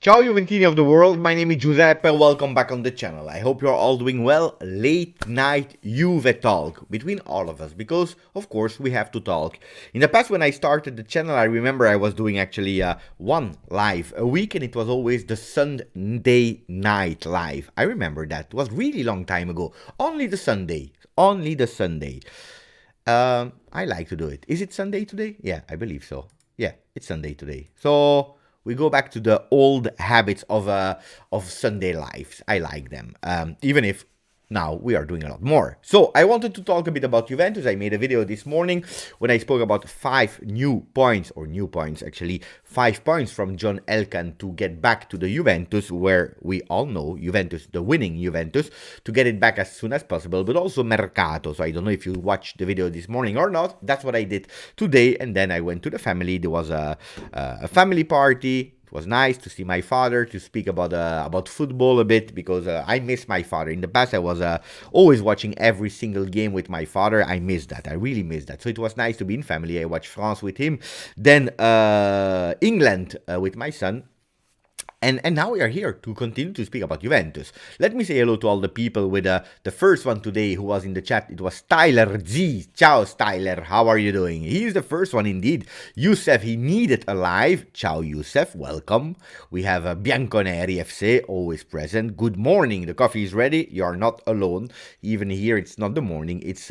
Ciao Juventini of the world, my name is Giuseppe, welcome back on the channel. I hope you're all doing well. Late night Juve talk between all of us, because of course we have to talk. In the past when I started the channel, I remember I was doing actually one live a week, and it was always the Sunday night live. I remember that, it was really long time ago. Only the Sunday. I like to do it. Is it Sunday today? Yeah, I believe so. Yeah, it's Sunday today. So we go back to the old habits of Sunday lives. I like them, even if now we are doing a lot more. So I wanted to talk a bit about Juventus. I made a video this morning when I spoke about 5 new points, or new points actually, 5 points from John Elkann to get back to the Juventus, where we all know Juventus, the winning Juventus, to get it back as soon as possible, but also Mercato. So I don't know if you watched the video this morning or not. That's what I did today, and then I went to the family. There was a family party. It was nice to see my father, to speak about football a bit, because I miss my father. In the past, I was always watching every single game with my father. I miss that. I really miss that. So it was nice to be in family. I watched France with him, then England with my son. And now we are here to continue to speak about Juventus. Let me say hello to all the people with the first one today who was in the chat. It was Tyler Z. Ciao, Tyler. How are you doing? He is the first one indeed. Yusef, he needed a live. Ciao, Yusef. Welcome. We have Bianconeri FC, always present. Good morning. The coffee is ready. You are not alone. Even here, it's not the morning. It's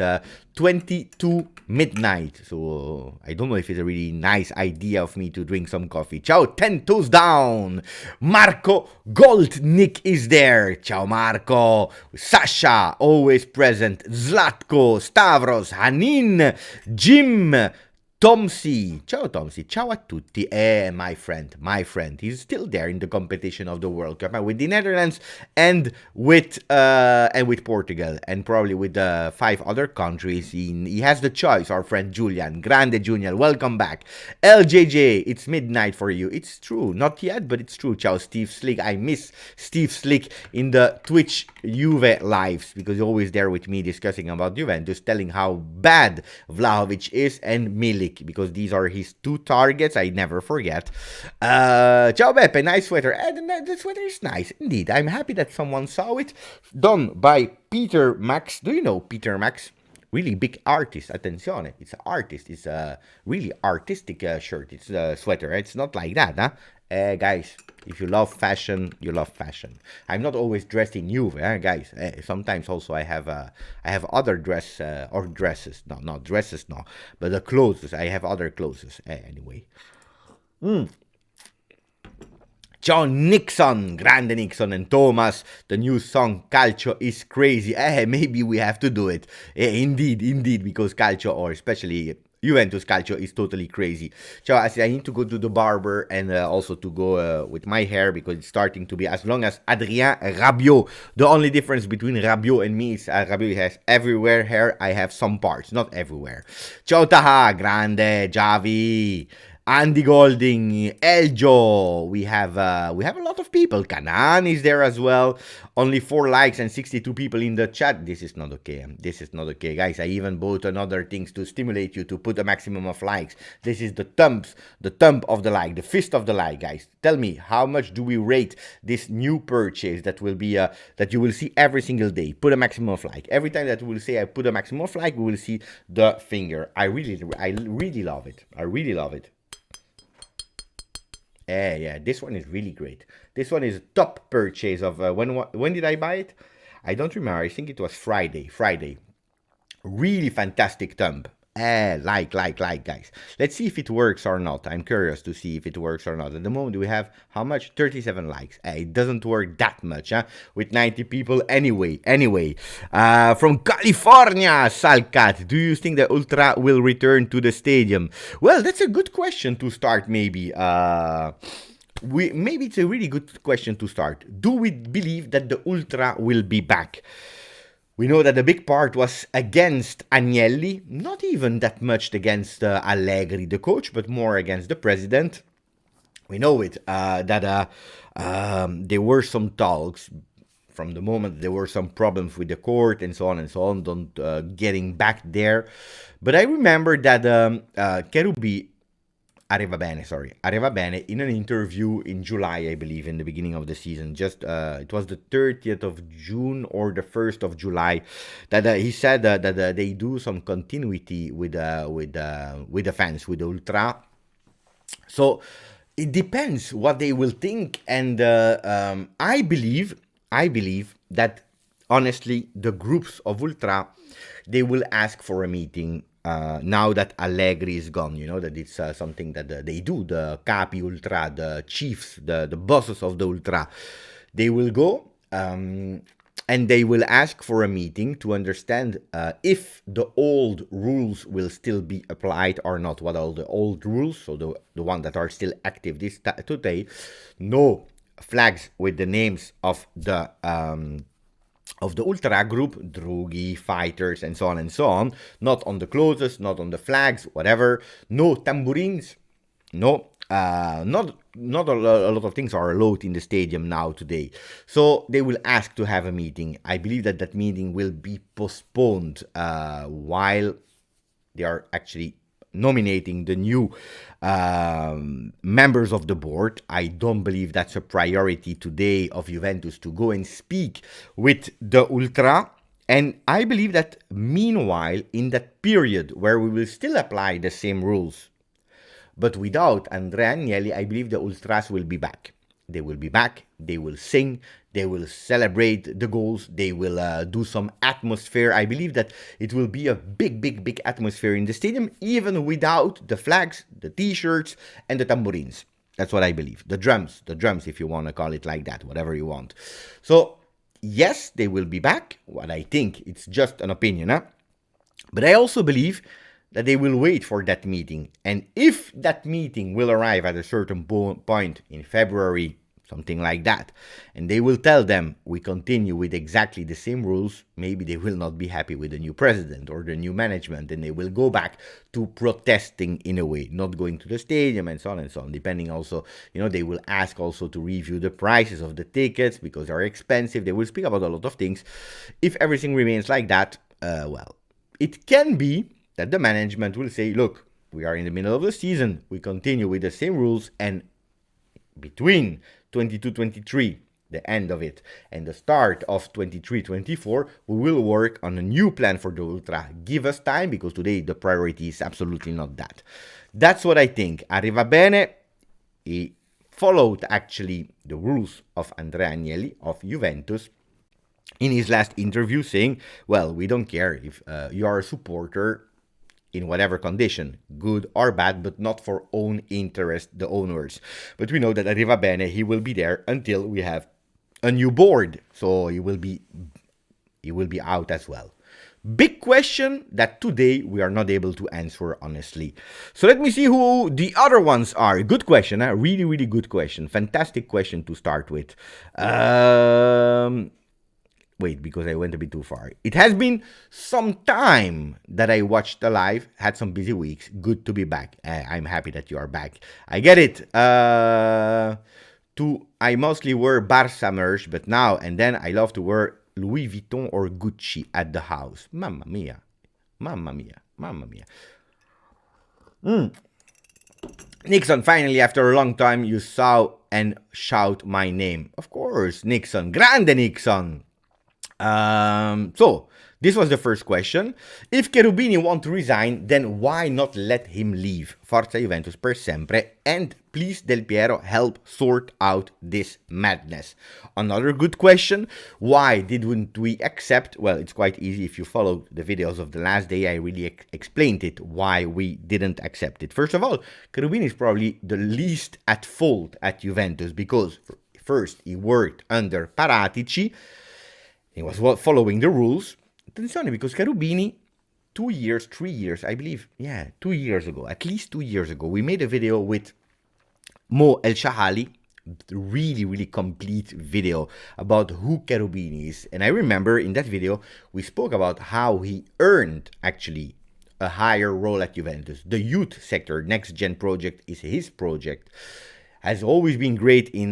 22 midnight. So I don't know if it's a really nice idea of me to drink some coffee. Ciao, 10 toes down. Marco Goldnick is there. Ciao Marco. Sasha, always present. Zlatko, Stavros, Hanin, Jim, Tomsi. Ciao Tomsi. Ciao a tutti. My friend. He's still there in the competition of the World Cup with the Netherlands and with Portugal, and probably with the 5 other countries. He has the choice. Our friend Julian. Grande Julian. Welcome back. LJJ. It's midnight for you. It's true. Not yet, but it's true. Ciao Steve Slick. I miss Steve Slick in the Twitch Juve lives, because he's always there with me discussing about Juventus, telling how bad Vlahovic is and Milik, because these are his 2 targets. I never forget. Ciao Beppe, nice sweater. The sweater is nice indeed. I'm happy that someone saw it. Done by Peter Max. Do you know Peter Max? Really big artist. Attenzione, it's an artist. It's a really artistic shirt. It's a sweater. It's not like that, huh? Guys, if you love fashion, you love fashion. I'm not always dressed in Juve, guys. Sometimes also I have other dresses. No, not dresses, no, but the clothes. I have other clothes. Anyway. John Nixon, Grande Nixon, and Thomas. The new song Calcio is crazy. Maybe we have to do it. Indeed, because Calcio, or especially Juventus Calcio, is totally crazy. So I need to go to the barber, and also to go with my hair, because it's starting to be as long as Adrien Rabiot. The only difference between Rabiot and me is Rabiot has everywhere hair. I have some parts, not everywhere. Ciao Taha, Grande, Javi, Andy Golding, Eljo. We have a lot of people. Kanan is there as well. Only 4 likes and 62 people in the chat. This is not okay. Guys. I even bought another things to stimulate you to put a maximum of likes. This is the thumb of the like, the fist of the like, guys. Tell me, how much do we rate this new purchase that will be that you will see every single day? Put a maximum of like. Every time that we will say I put a maximum of like, we will see the finger. I really love it. I really love it. Yeah, this one is really great. This one is top purchase of when did I buy it? I don't remember. I think it was Friday. Really fantastic thumb. Like, guys. Let's see if it works or not. I'm curious to see if it works or not. At the moment, we have how much? 37 likes. It doesn't work that much, with 90 people anyway. From California, Salcat, do you think the Ultra will return to the stadium? Well, that's a good question to start, maybe. Maybe it's a really good question to start. Do we believe that the Ultra will be back? We know that the big part was against Agnelli, not even that much against Allegri, the coach, but more against the president. We know it, that there were some talks from the moment there were some problems with the court and so on, getting back there. But I remember that Cherubini Arriva Bene in an interview in July, I believe, in the beginning of the season. Just it was the 30th of June or the 1st of July that he said that they do some continuity with the fans, with the ultra. So it depends what they will think, and I believe that honestly, the groups of ultra, they will ask for a meeting now that Allegri is gone. You know that it's something that they do. The capi ultra, the chiefs, the bosses of the ultra, they will go. And they will ask for a meeting to understand if the old rules will still be applied or not. What are the old rules? So the ones that are still active today. No flags with the names of the ultra group, Drughi, fighters, and so on and so on. Not on the clothes, not on the flags, whatever. No tambourines. No, not a lot of things are allowed in the stadium now today. So they will ask to have a meeting. I believe that meeting will be postponed while they are actually nominating the new members of the board. I don't believe that's a priority today of Juventus to go and speak with the ultra. And I believe that meanwhile, in that period where we will still apply the same rules, but without Andrea Agnelli, I believe the Ultras will be back. They will be back, they will sing, they will celebrate the goals, they will do some atmosphere. I believe that it will be a big atmosphere in the stadium, even without the flags, the t-shirts, and the tambourines. That's what I believe. The drums, if you want to call it like that, whatever you want. So, yes, they will be back. What I think, it's just an opinion, huh? But I also believe that they will wait for that meeting. And if that meeting will arrive at a certain point in February, something like that, and they will tell them we continue with exactly the same rules, maybe they will not be happy with the new president or the new management, and they will go back to protesting in a way, not going to the stadium and so on, depending also, they will ask also to review the prices of the tickets because they are expensive. They will speak about a lot of things. If everything remains like that, well, it can be that the management will say, look, we are in the middle of the season, we continue with the same rules, and between 22-23, the end of it, and the start of 23-24, we will work on a new plan for the Ultra. Give us time, because today the priority is absolutely not that. That's what I think. Arriva Bene, he followed actually the rules of Andrea Agnelli of Juventus in his last interview, saying, well, we don't care if you are a supporter in whatever condition, good or bad, but not for own interest, the owners. But we know that Arriva Bene, he will be there until we have a new board, so he will be out as well. Big question that today we are not able to answer, honestly. So let me see who the other ones are. Good question, huh? Really good question. Fantastic question to start with. Wait, because I went a bit too far. It has been some time that I watched the live. Had some busy weeks. Good to be back. I'm happy that you are back. I get it. I mostly wear Barca merch, but now and then I love to wear Louis Vuitton or Gucci at the house. Mamma mia. Nixon, finally, after a long time, you saw and shout my name. Of course, Nixon. Grande Nixon. So, this was the first question. If Cherubini want to resign, then why not let him leave? Forza Juventus per sempre. And please, Del Piero, help sort out this madness. Another good question. Why didn't we accept? Well, it's quite easy. If you follow the videos of the last day, I really explained it, why we didn't accept it. First of all, Cherubini is probably the least at fault at Juventus because first, he worked under Paratici. He was following the rules. Attenzione, because Cherubini, 2 years, 3 years, I believe, 2 years ago, at least 2 years ago, we made a video with Mo El Shahali, really complete video about who Cherubini is. And I remember in that video, we spoke about how he earned actually a higher role at Juventus. The youth sector, Next Gen project is his project. Has always been great in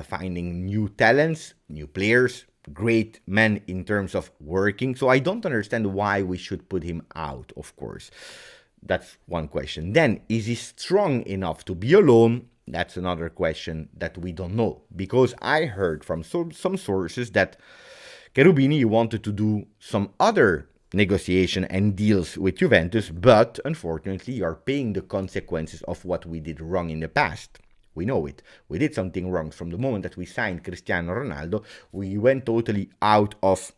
finding new talents, new players, great man in terms of working. So I don't understand why we should put him out, of course. That's one question. Then, is he strong enough to be alone? That's another question that we don't know. Because I heard from some sources that Cherubini wanted to do some other negotiation and deals with Juventus, but unfortunately, you are paying the consequences of what we did wrong in the past. We know it. We did something wrong from the moment that we signed Cristiano Ronaldo. We went totally out of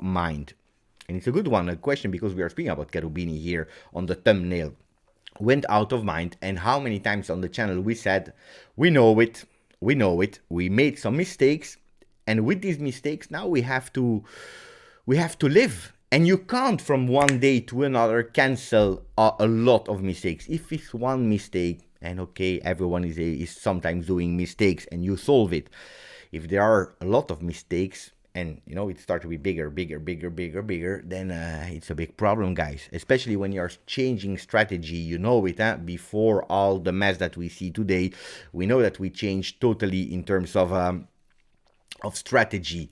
mind. And it's a good one, a question, because we are speaking about Cherubini here on the thumbnail. Went out of mind, and how many times on the channel we said, we know it, we made some mistakes, and with these mistakes now we have to live. And you can't from one day to another cancel a lot of mistakes. If it's one mistake, and okay, everyone is sometimes doing mistakes, and you solve it. If there are a lot of mistakes, and it starts to be bigger, then it's a big problem, guys. Especially when you're changing strategy, before all the mess that we see today, we know that we changed totally in terms of strategy.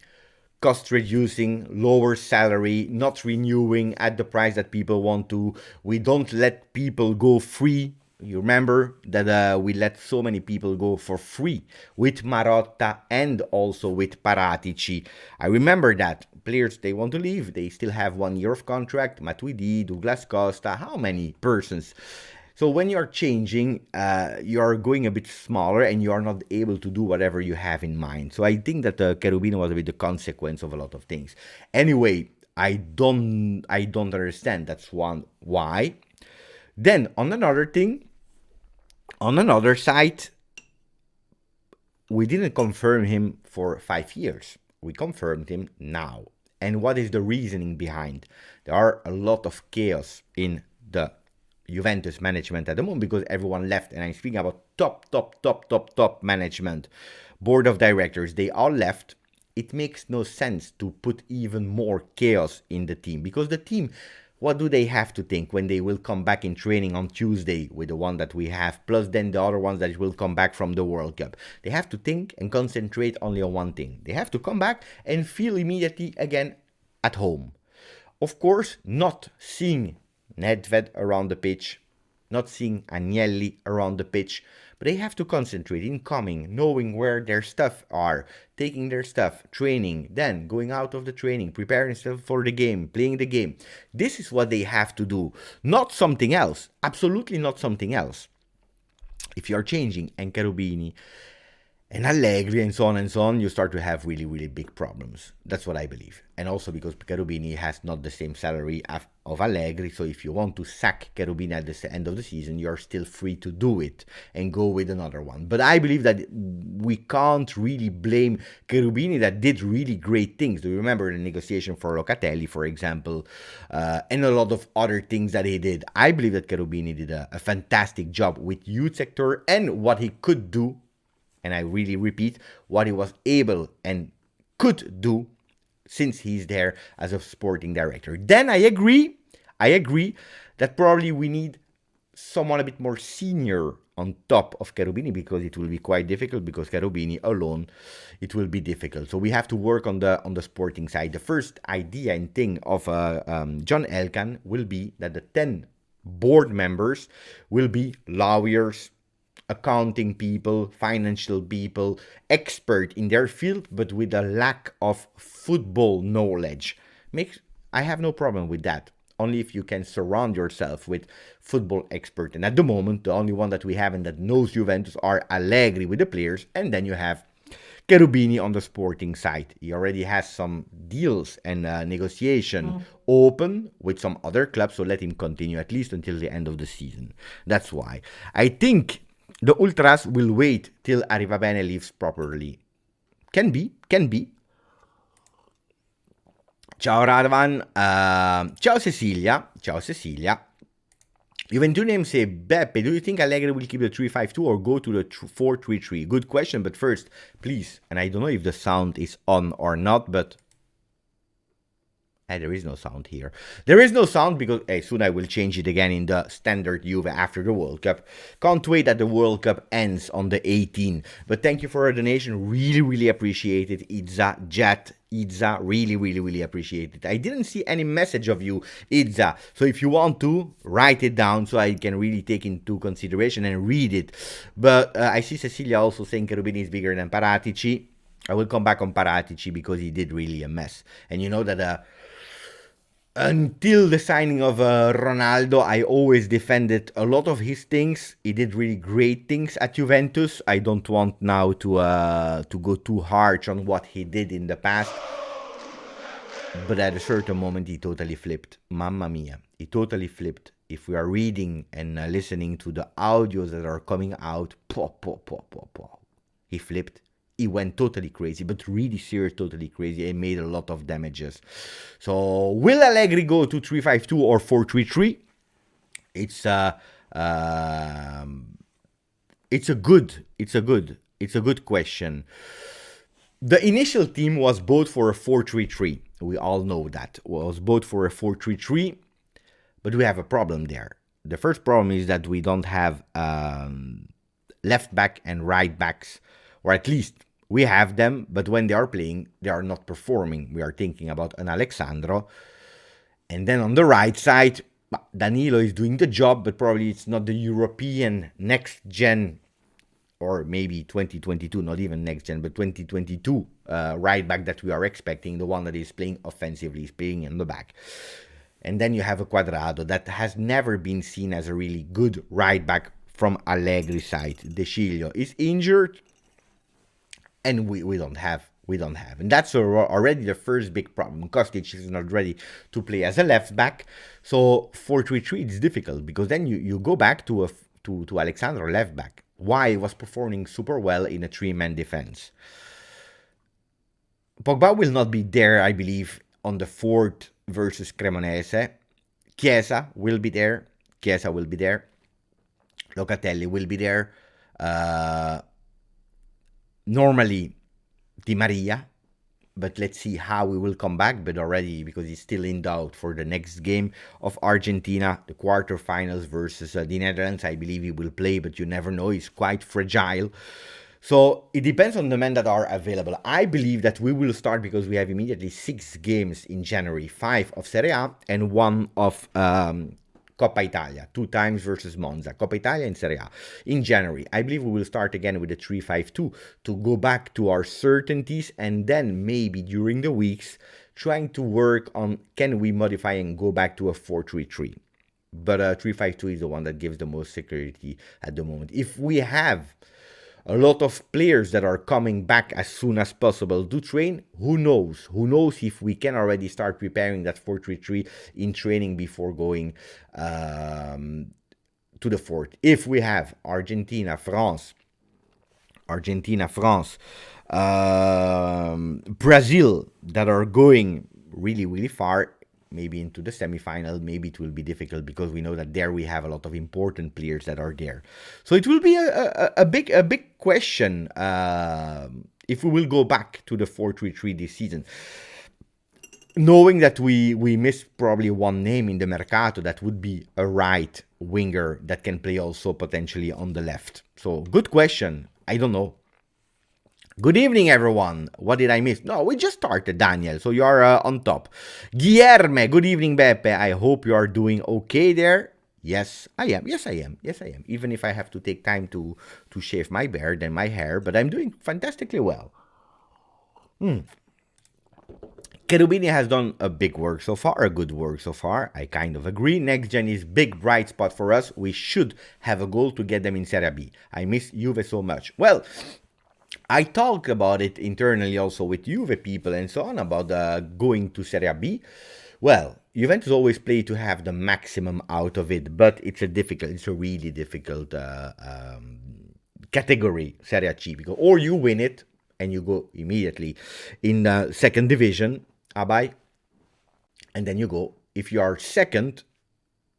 Cost reducing, lower salary, not renewing at the price that people want to. We don't let people go free. You remember that we let so many people go for free with Marotta and also with Paratici. I remember that. Players, they want to leave. They still have 1 year of contract. Matuidi, Douglas Costa, how many persons? So when you're changing, you're going a bit smaller and you are not able to do whatever you have in mind. So I think that Cherubini was a bit the consequence of a lot of things. Anyway, I don't understand. That's one why. Then on another thing, on another side, we didn't confirm him for 5 years. We confirmed him now. And what is the reasoning behind? There are a lot of chaos in the Juventus management at the moment because everyone left. And I'm speaking about top management. Board of directors, they all left. It makes no sense to put even more chaos in the team because the team, what do they have to think when they will come back in training on Tuesday with the one that we have, plus then the other ones that will come back from the World Cup? They have to think and concentrate only on one thing. They have to come back and feel immediately again at home. Of course, not seeing Nedved around the pitch, not seeing Agnelli around the pitch, but they have to concentrate in coming, knowing where their stuff are, taking their stuff, training, then going out of the training, preparing themselves for the game, playing the game. This is what they have to do, not something else, absolutely not something else. If you're changing and Cherubini and Allegri and so on, you start to have really big problems. That's what I believe. And also because Cherubini has not the same salary of Allegri, so if you want to sack Cherubini at the end of the season, you're still free to do it and go with another one. But I believe that we can't really blame Cherubini that did really great things. Do you remember the negotiation for Locatelli, for example, and a lot of other things that he did? I believe that Cherubini did a fantastic job with youth sector and what he could do. And I really repeat, what he was able and could do since he's there as a sporting director. Then I agree that probably we need someone a bit more senior on top of Cherubini because it will be quite difficult because Cherubini alone, it will be difficult. So we have to work on the sporting side. The first idea and thing of John Elkann will be that the 10 board members will be lawyers, accounting people, financial people, expert in their field, but with a lack of football knowledge. I have no problem with that. Only if you can surround yourself with football expert. And at the moment, the only one that we have and that knows Juventus are Allegri with the players, and then you have Cherubini on the sporting side. He already has some deals and negotiation open with some other clubs, so let him continue at least until the end of the season. That's why. I think the Ultras will wait till Arrivabene leaves properly. Can be. Ciao Radovan. Ciao Cecilia. Juventinians say, Beppe, do you think Allegri will keep the 3-5-2 or go to the 4-3-3? Good question, but first, please, and I don't know if the sound is on or not, but There is no sound here. There is no sound because soon I will change it again in the standard Juve after the World Cup. Can't wait that the World Cup ends on the 18th. But thank you for a donation. Really, really appreciate it. Idza, really, really, really appreciate it. I didn't see any message of you, Idza. So if you want to, write it down so I can really take into consideration and read it. But I see Cecilia also saying Cherubini is bigger than Paratici. I will come back on Paratici because he did really a mess. And you know that until the signing of Ronaldo, I always defended a lot of his things. He did really great things at Juventus. I don't want now to go too harsh on what he did in the past. But at a certain moment, he totally flipped. Mamma mia, he totally flipped. If we are reading and listening to the audios that are coming out, he flipped. He went totally crazy, but really serious, totally crazy, and made a lot of damages. So will Allegri go to 3-5-2 or 4-3-3? It's a good question. The initial team was both for a 4-3-3. We all know that was both for a 4-3-3, but we have a problem there. The first problem is that we don't have left back and right backs, or at least we have them, but when they are playing, they are not performing. We are thinking about an Alexandro. And then on the right side, Danilo is doing the job, but probably it's not the European next gen, or maybe 2022, not even next gen, but 2022 right back that we are expecting, the one that is playing offensively, is playing in the back. And then you have a Quadrado that has never been seen as a really good right back from Allegri's side. De Sciglio is injured. And we don't have. And that's already the first big problem. Kostic is not ready to play as a left back. So 4-3-3 is difficult because then you go back to Alexandro left back. Why was performing super well in a 3-man defense. Pogba will not be there, I believe, on the 4th versus Cremonese. Chiesa will be there. Locatelli will be there. Normally Di Maria, but let's see how we will come back. But already, because he's still in doubt for the next game of Argentina, the quarterfinals versus the Netherlands, I believe he will play, but you never know. He's quite fragile. So it depends on the men that are available. I believe that we will start because we have immediately 6 games in January, 5 of Serie A and 1 of Coppa Italia, 2 times versus Monza, Coppa Italia and Serie A in January. I believe we will start again with a 3-5-2 to go back to our certainties, and then maybe during the weeks trying to work on can we modify and go back to a 4-3-3. But 3-5-2 is the one that gives the most security at the moment. If we have a lot of players that are coming back as soon as possible to train, who knows? Who knows if we can already start preparing that 4-3-3 in training before going to the 4th. If we have Argentina, France, Brazil that are going really, really far, maybe into the semi-final, maybe it will be difficult because we know that there we have a lot of important players that are there. So it will be a big question if we will go back to the 4-3-3 this season. Knowing that we missed probably one name in the Mercato, that would be a right winger that can play also potentially on the left. So good question. I don't know. Good evening, everyone. What did I miss? No, we just started, Daniel, so you are on top. Guilherme, good evening, Beppe. I hope you are doing okay there. Yes, I am. Even if I have to take time to shave my beard and my hair, but I'm doing fantastically well. Cherubini has done a big work so far, a good work so far. I kind of agree. Next gen is big bright spot for us. We should have a goal to get them in Serie B. I miss Juve so much. Well, I talk about it internally also with Juve people and so on about going to Serie B. Well, Juventus always play to have the maximum out of it, but it's a really difficult category, Serie C, because or you win it and you go immediately in the 2nd division, Abai, and then you go. If you are 2nd,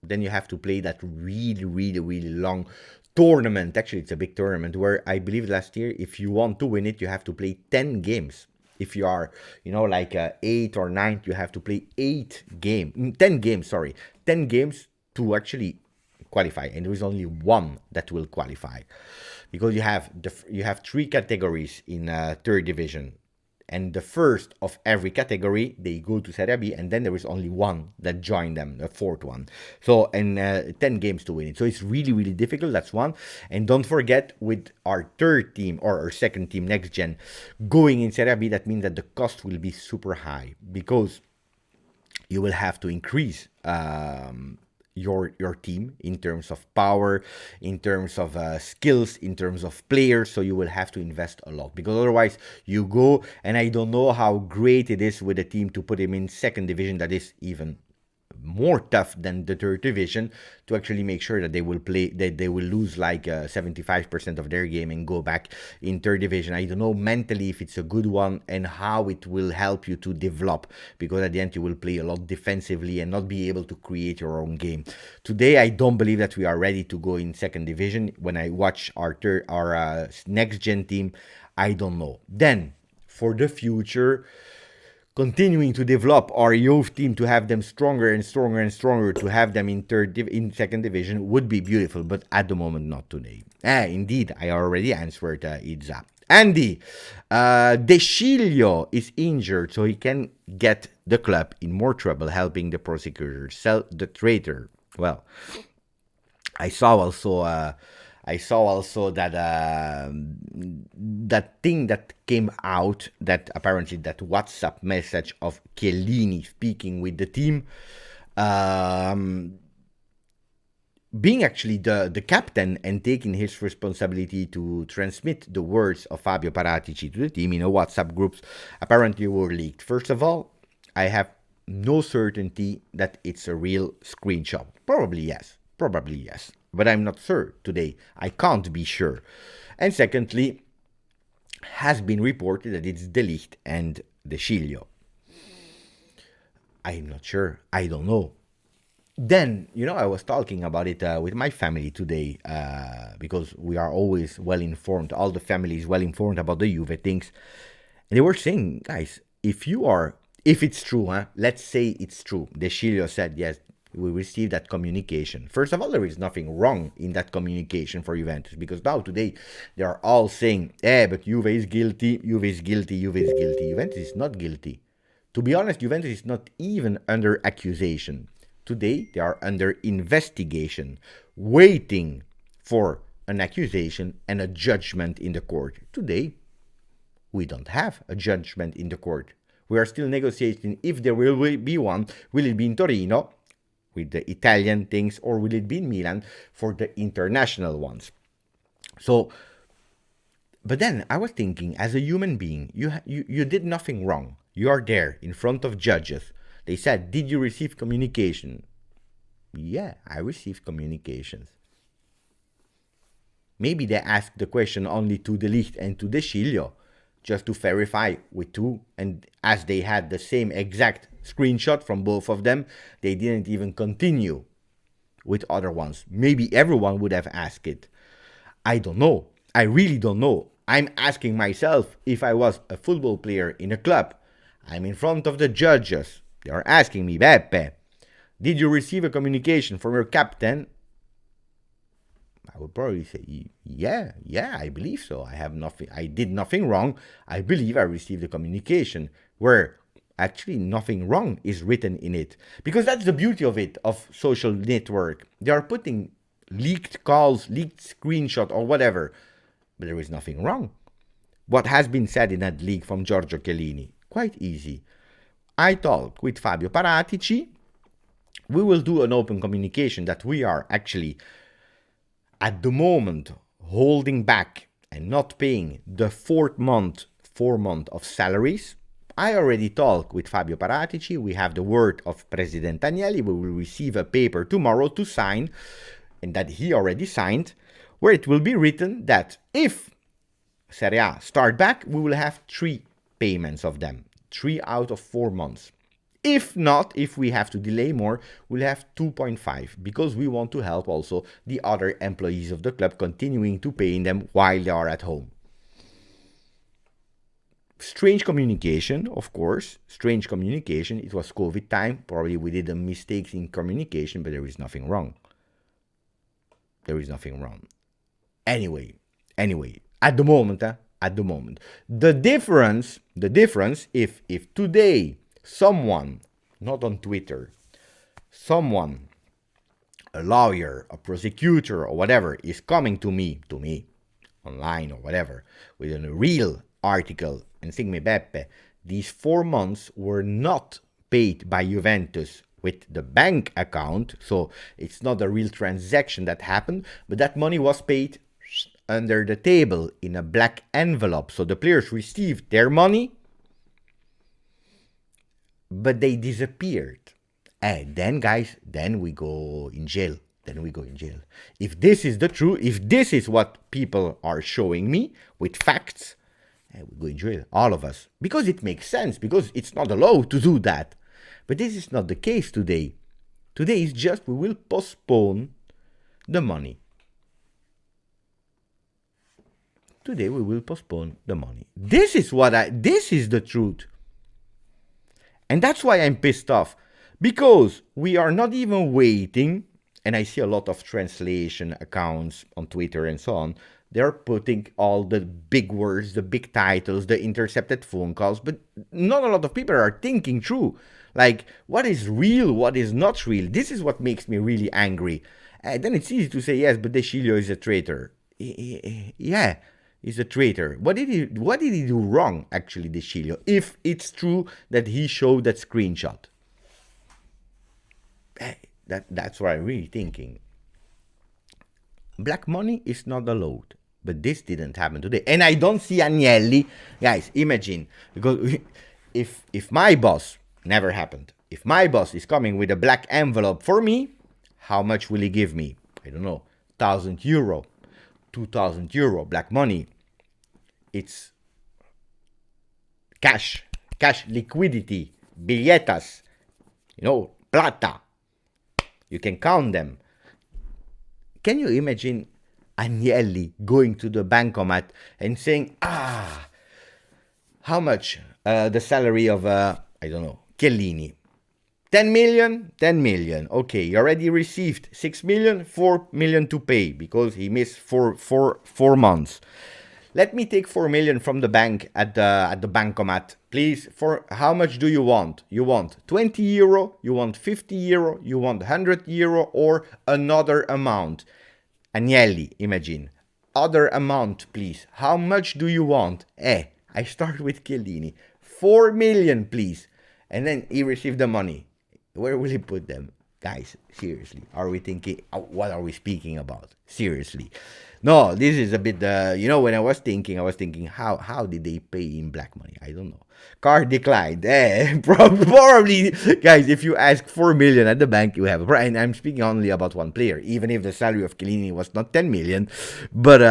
then you have to play that really, really, really long tournament. Actually, it's a big tournament where I believe last year, if you want to win it, you have to play 10 games. If you are, like 8 or 9, you have to play 10 games, sorry, 10 games to actually qualify, and there is only one that will qualify, because you have three categories in third division, and the first of every category they go to Serie B, and then there is only one that join them, the fourth one. So, and 10 games to win it. So it's really, really difficult. That's one. And don't forget, with our third team or our second team, Next Gen, going in Serie B, that means that the cost will be super high, because you will have to increase your team in terms of power, in terms of skills, in terms of players. So you will have to invest a lot, because otherwise you go, and I don't know how great it is with a team to put him in second division, that is even more tough than the third division, to actually make sure that they will play, that they will lose like 75% of their game and go back in third division. I don't know mentally if it's a good one and how it will help you to develop, because at the end you will play a lot defensively and not be able to create your own game. Today I don't believe that we are ready to go in second division. When I watch our next gen team, I don't know. Then for the future, continuing to develop our youth team to have them stronger and stronger and stronger, to have them in second division would be beautiful, but at the moment not today. Indeed, I already answered Idza. Andy, De Sciglio is injured, so he can get the club in more trouble, helping the prosecutor sell the traitor. Well, I saw also that that thing that came out, that apparently that WhatsApp message of Chiellini speaking with the team, being actually the captain and taking his responsibility to transmit the words of Fabio Paratici to the team in a WhatsApp groups, apparently were leaked. First of all, I have no certainty that it's a real screenshot. Probably yes, but I'm not sure today. I can't be sure. And secondly, has been reported that it's De Ligt and De Sciglio. I'm not sure. I don't know. Then, I was talking about it with my family today, because we are always well informed. All the family is well informed about the Juve things. And they were saying, guys, if it's true, let's say it's true. De Sciglio said, yes, we received that communication. First of all, there is nothing wrong in that communication for Juventus, because now today they are all saying, but Juve is guilty, Juve is guilty, Juve is guilty. Juventus is not guilty. To be honest, Juventus is not even under accusation. Today they are under investigation, waiting for an accusation and a judgment in the court. Today, we don't have a judgment in the court. We are still negotiating if there will be one. Will it be in Torino with the Italian things, or will it be in Milan for the international ones? So, but then I was thinking, as a human being, you did nothing wrong. You are there in front of judges. They said, did you receive communication? Yeah, I received communications. Maybe they asked the question only to De Ligt and to De Sciglio, just to verify with two, and as they had the same exact screenshot from both of them, they didn't even continue with other ones. Maybe everyone would have asked it. I don't know. I really don't know. I'm asking myself, if I was a football player in a club, I'm in front of the judges. They are asking me, Beppe, did you receive a communication from your captain? I would probably say, yeah, I believe so. I did nothing wrong. I believe I received a communication where actually nothing wrong is written in it. Because that's the beauty of it, of social network. They are putting leaked calls, leaked screenshot or whatever, but there is nothing wrong. What has been said in that leak from Giorgio Chiellini? Quite easy. I talked with Fabio Paratici. We will do an open communication that we are actually, at the moment, holding back and not paying the 4 month of salaries. I already talked with Fabio Paratici. We have the word of President Agnelli. We will receive a paper tomorrow to sign, and that he already signed, where it will be written that if Serie A start back, we will have 3 payments of them, 3 out of 4 months. If not, if we have to delay more, we'll have 2.5, because we want to help also the other employees of the club, continuing to pay them while they are at home. Strange communication, of course. Strange communication. It was COVID time. Probably we did a mistakes in communication, but there is nothing wrong. There is nothing wrong. Anyway, at the moment, the difference, if today someone, not on Twitter, someone, a lawyer, a prosecutor, or whatever, is coming to me, online or whatever, with a real article and saying me, Beppe, these 4 months were not paid by Juventus with the bank account, so it's not a real transaction that happened, but that money was paid under the table in a black envelope. So the players received their money, but they disappeared. And then, guys, then we go in jail. If this is the truth, if this is what people are showing me with facts, we go in jail, all of us. Because it makes sense, because it's not allowed to do that. But this is not the case today. Today is just we will postpone the money. Today we will postpone the money. This is the truth. And that's why I'm pissed off. Because we are not even waiting, and I see a lot of translation accounts on Twitter and so on, they're putting all the big words, the big titles, the intercepted phone calls, but not a lot of people are thinking through. Like, what is real, what is not real? This is what makes me really angry. Then it's easy to say, yes, but De Sciglio is a traitor. Yeah, he's a traitor. What did he do wrong, actually, De Sciglio, if it's true that he showed that screenshot? That's what I'm really thinking. Black money is not allowed, but this didn't happen today. And I don't see Agnelli. Guys, imagine, because if my boss, never happened, if my boss is coming with a black envelope for me, how much will he give me? I don't know, 1,000 euro, 2,000 euro, black money. It's cash, liquidity, billetas, plata. You can count them. Can you imagine Agnelli going to the bancomat and saying, how much the salary of, I don't know, Chiellini? 10 million? 10 million. Okay, you already received 6 million, 4 million to pay because he missed four months. Let me take 4 million from the bank at the bancomat. Please, for how much do you want? You want 20 euro, you want 50 euro, you want 100 euro, or another amount? Agnelli, imagine. Other amount, please. How much do you want? I start with Chiellini. 4 million, please. And then he received the money. Where will he put them? Guys, seriously, are we thinking, what are we speaking about? Seriously. No, this is a bit, when I was thinking, how did they pay in black money? I don't know. Card declined. Probably, guys, if you ask 4 million at the bank, you have a price. And I'm speaking only about one player, even if the salary of Chiellini was not 10 million. But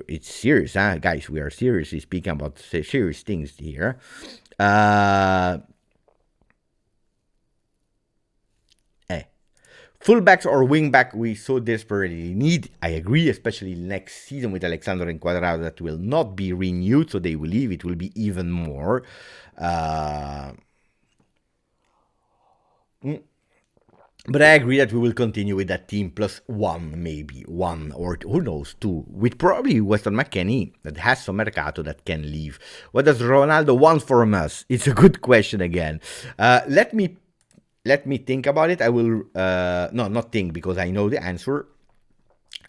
it's serious, guys. We are seriously speaking about serious things here. Fullbacks or wingback we so desperately need. I agree, especially next season with Alexandro and Quadrado that will not be renewed, so they will leave. It will be even more. But I agree that we will continue with that team plus maybe one, or who knows, two, with probably Weston McKennie that has some Mercato that can leave. What does Ronaldo want from us? It's a good question again. Let me think about it. I will, not think because I know the answer.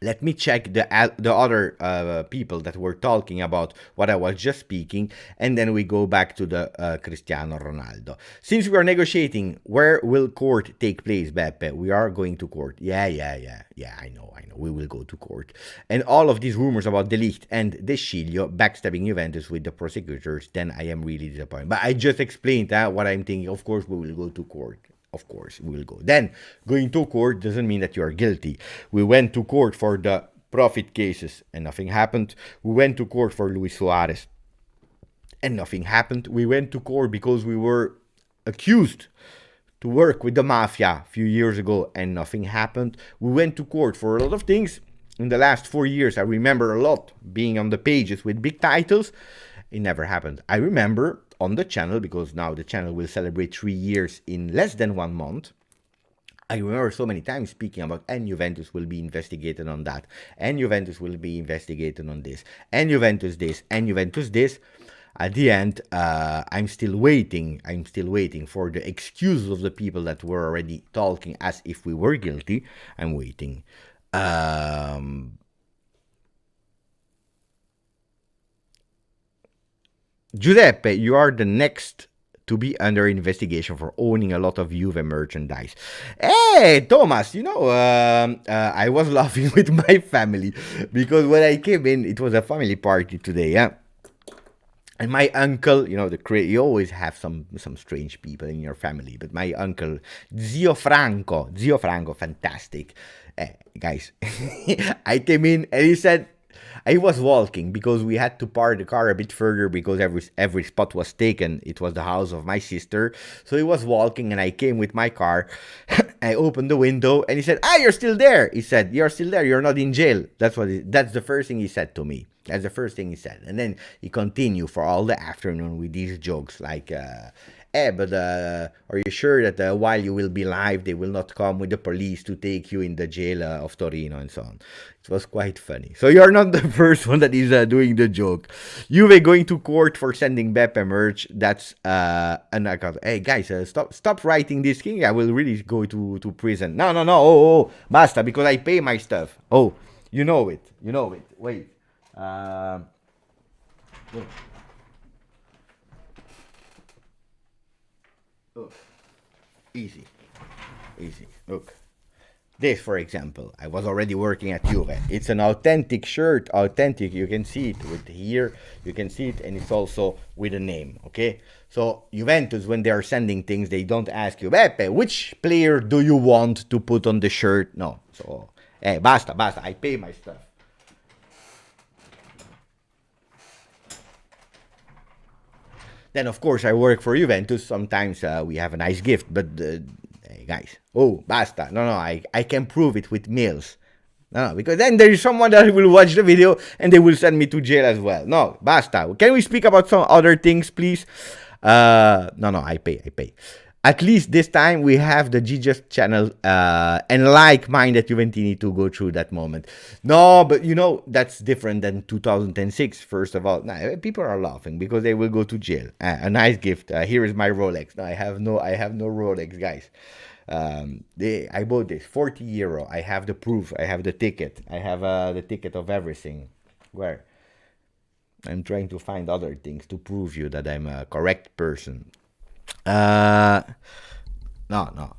Let me check the other people that were talking about what I was just speaking, and then we go back to the Cristiano Ronaldo. Since we are negotiating, where will court take place, Beppe? We are going to court. Yeah, I know. We will go to court. And all of these rumors about De Ligt and De Sciglio backstabbing Juventus with the prosecutors, then I am really disappointed. But I just explained what I'm thinking. Of course, we will go to court. Of course, we will go. Then, going to court doesn't mean that you are guilty. We went to court for the profit cases and nothing happened. We went to court for Luis Suarez and nothing happened. We went to court because we were accused to work with the mafia a few years ago and nothing happened. We went to court for a lot of things. In the last 4 years, I remember a lot being on the pages with big titles It never happened. I remember on the channel, because now the channel will celebrate 3 years in less than 1 month. I remember so many times speaking about, and Juventus will be investigated on that, and Juventus will be investigated on this, and Juventus this, and Juventus this. At the end, I'm still waiting. I'm still waiting for the excuses of the people that were already talking as if we were guilty. I'm waiting. Giuseppe, you are the next to be under investigation for owning a lot of Juve merchandise. Hey, Thomas, I was laughing with my family because when I came in, it was a family party today, yeah. And my uncle, you always have some strange people in your family, but my uncle, Zio Franco, fantastic. Guys, I came in and he said, I was walking because we had to park the car a bit further because every spot was taken. It was the house of my sister. So he was walking and I came with my car. I opened the window and he said, you're still there. He said, you're still there. You're not in jail. That's the first thing he said to me. That's the first thing he said. And then he continued for all the afternoon with these jokes like, but are you sure that while you will be live, they will not come with the police to take you in the jail of Torino and so on? It was quite funny. So you're not the first one that is doing the joke. Juve going to court for sending Beppe merch. That's an account. Hey guys, stop writing this thing. I will really go to prison. No. Oh, basta, because I pay my stuff. Oh, you know it. Wait. Look. Look. Easy. Look. This, for example, I was already working at Juve. It's an authentic shirt, authentic. You can see it with here. You can see it, and it's also with a name, okay? So Juventus, when they are sending things, they don't ask you, Beppe, which player do you want to put on the shirt? No. So, basta. I pay my stuff. Then, of course, I work for Juventus. Sometimes we have a nice gift, but hey, guys, basta. No, I can prove it with mails. No, because then there is someone that will watch the video and they will send me to jail as well. No, basta. Can we speak about some other things, please? No, I pay. At least this time we have the GJustjuve channel and like-minded Juventini to go through that moment. No, but that's different than 2006. First of all, people are laughing because they will go to jail. A nice gift. Here is my Rolex. No, I have no Rolex, guys. I bought this €40. I have the proof. I have the ticket. I have the ticket of everything. Where? I'm trying to find other things to prove you that I'm a correct person. No. No,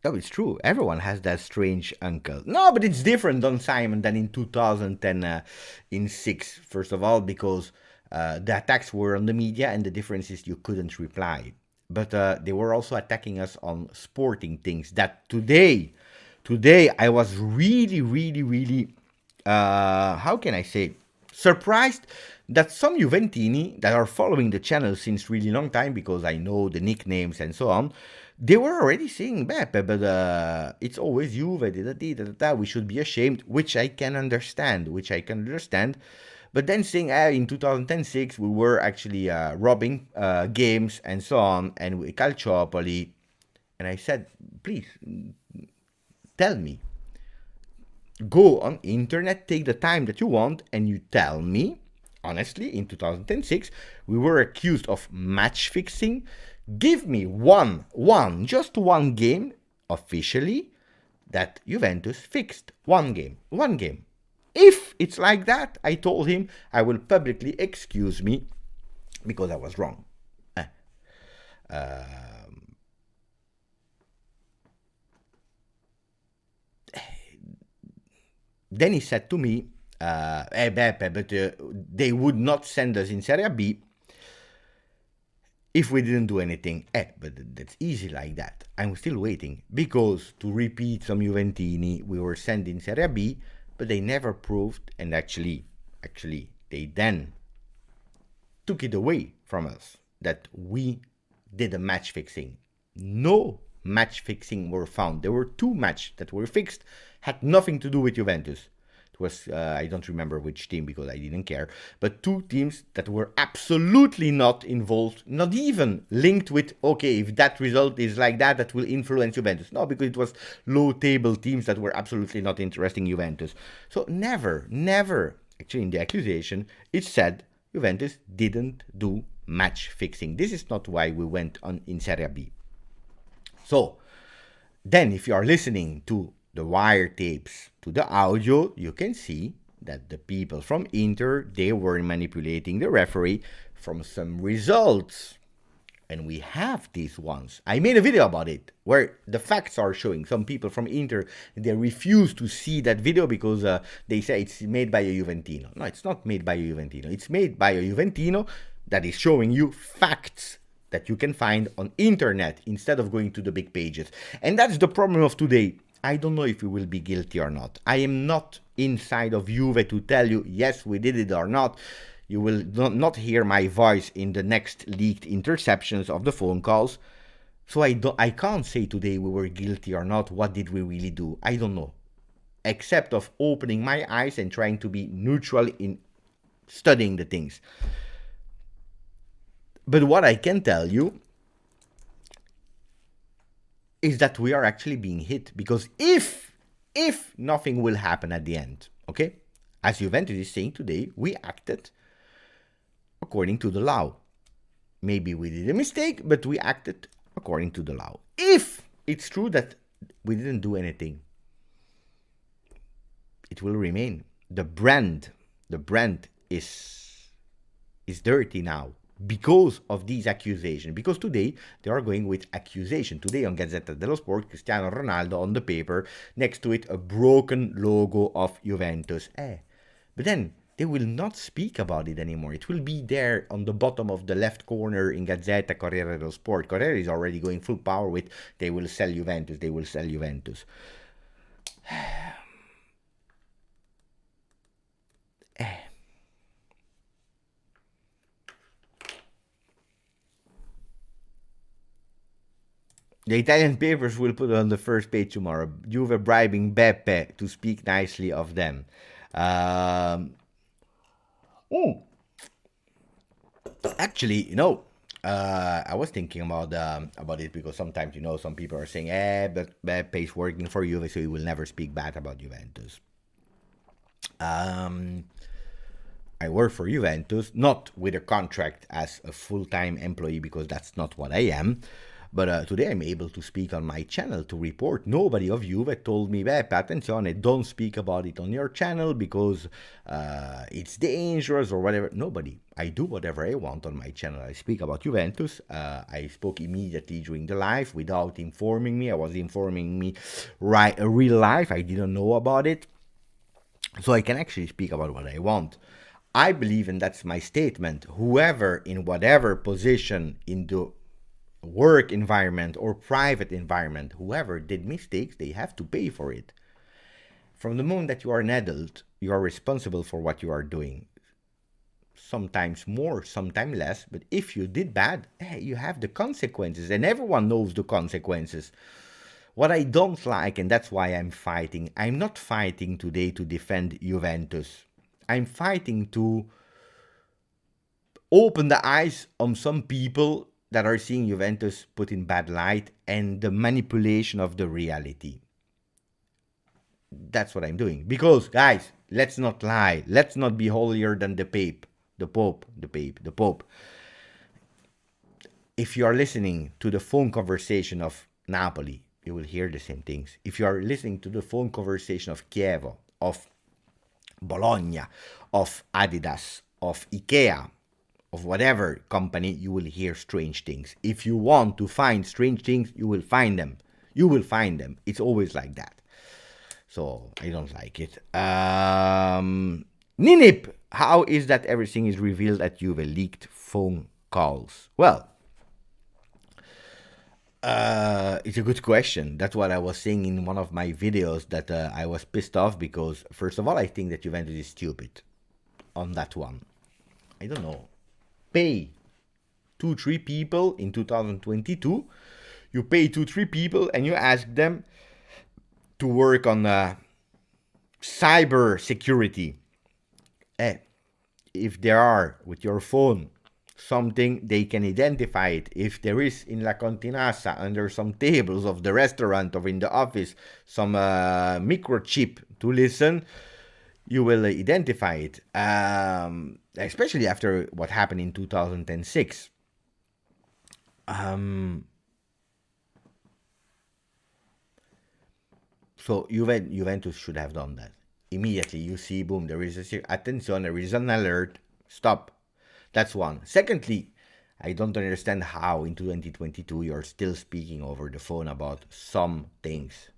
it's true. Everyone has that strange uncle. No, but it's different on Simon than in 2006. First of all, because the attacks were on the media, and the difference is you couldn't reply. But they were also attacking us on sporting things. That today I was really, how can I say, surprised that some Juventini that are following the channel since really long time, because I know the nicknames and so on, they were already saying Beppe, but it's always Juve, we should be ashamed, which I can understand. But then saying in 2006 we were actually robbing games and so on, and with Calciopoli, and I said, please tell me. Go on internet, take the time that you want, and you tell me, honestly, in 2006, we were accused of match fixing. Give me just one game, officially, that Juventus fixed. One game. If it's like that, I told him, I will publicly excuse me, because I was wrong. Then he said to me, Beppe, but they would not send us in Serie B if we didn't do anything. But that's easy like that. I'm still waiting, because to repeat some Juventini, we were sent in Serie B, but they never proved, and actually, they then took it away from us, that we did a match fixing. No match fixing were found. There were 2 matches that were fixed, had nothing to do with Juventus. It was, I don't remember which team because I didn't care, but two teams that were absolutely not involved, not even linked with, okay, if that result is like that, that will influence Juventus. No, because it was low table teams that were absolutely not interesting Juventus. So never, actually in the accusation, it said Juventus didn't do match fixing. This is not why we went on in Serie B. So then if you are listening to the wire tapes, to the audio, you can see that the people from Inter, they were manipulating the referee from some results. And we have these ones. I made a video about it where the facts are showing. Some people from Inter, they refuse to see that video because they say it's made by a Juventino. No, it's not made by a Juventino. It's made by a Juventino that is showing you facts that you can find on internet instead of going to the big pages. And that's the problem of today. I don't know if we will be guilty or not. I am not inside of Juve to tell you, yes, we did it or not. You will not hear my voice in the next leaked interceptions of the phone calls. So I can't say today we were guilty or not. What did we really do? I don't know. Except of opening my eyes and trying to be neutral in studying the things. But what I can tell you is that we are actually being hit. Because if nothing will happen at the end, okay? As Juventus is saying today, we acted according to the law. Maybe we did a mistake, but we acted according to the law. If it's true that we didn't do anything, it will remain. The brand is dirty now because of these accusations. Because today they are going with accusation. Today on Gazzetta dello Sport, Cristiano Ronaldo on the paper, next to it a broken logo of Juventus. But then they will not speak about it anymore. It will be there on the bottom of the left corner in Gazzetta, Corriere dello Sport. Corriere is already going full power with they will sell Juventus, they will sell Juventus. The Italian papers will put it on the first page tomorrow. Juve bribing Beppe to speak nicely of them. Actually, I was thinking about it because sometimes, some people are saying, but Beppe is working for Juve, so he will never speak bad about Juventus. I work for Juventus, not with a contract as a full-time employee, because that's not what I am. But today I'm able to speak on my channel to report. Nobody of Juve told me, attenzione, don't speak about it on your channel because it's dangerous or whatever. Nobody. I do whatever I want on my channel. I speak about Juventus. I spoke immediately during the live without informing me. I was informing me real life. I didn't know about it. So I can actually speak about what I want. I believe, and that's my statement, whoever in whatever position in the work environment or private environment, whoever did mistakes, they have to pay for it. From the moment that you are an adult, you are responsible for what you are doing. Sometimes more, sometimes less, but if you did bad, you have the consequences, and everyone knows the consequences. What I don't like, and that's why I'm fighting, I'm not fighting today to defend Juventus. I'm fighting to open the eyes on some people that are seeing Juventus put in bad light and the manipulation of the reality. That's what I'm doing. Because, guys, let's not lie. Let's not be holier than the Pope. If you are listening to the phone conversation of Napoli, you will hear the same things. If you are listening to the phone conversation of Chievo, of Bologna, of Adidas, of Ikea, of whatever company, you will hear strange things. If you want to find strange things, you will find them. You will find them. It's always like that. So I don't like it. Ninip, how is that everything is revealed at Juve? Leaked phone calls. Well, it's a good question. That's what I was saying in one of my videos, that I was pissed off because, first of all, I think that Juventus is stupid on that one. I don't know. Pay 2-3 people in 2022. You pay 2-3 people and you ask them to work on cyber security. If there are with your phone something, they can identify it. If there is in La Continassa under some tables of the restaurant or in the office some microchip to listen, you will identify it. Especially after what happened in 2006. So Juventus should have done that immediately. You see, boom, there is attention, there is an alert. Stop. That's one. Secondly, I don't understand how in 2022 you're still speaking over the phone about some things.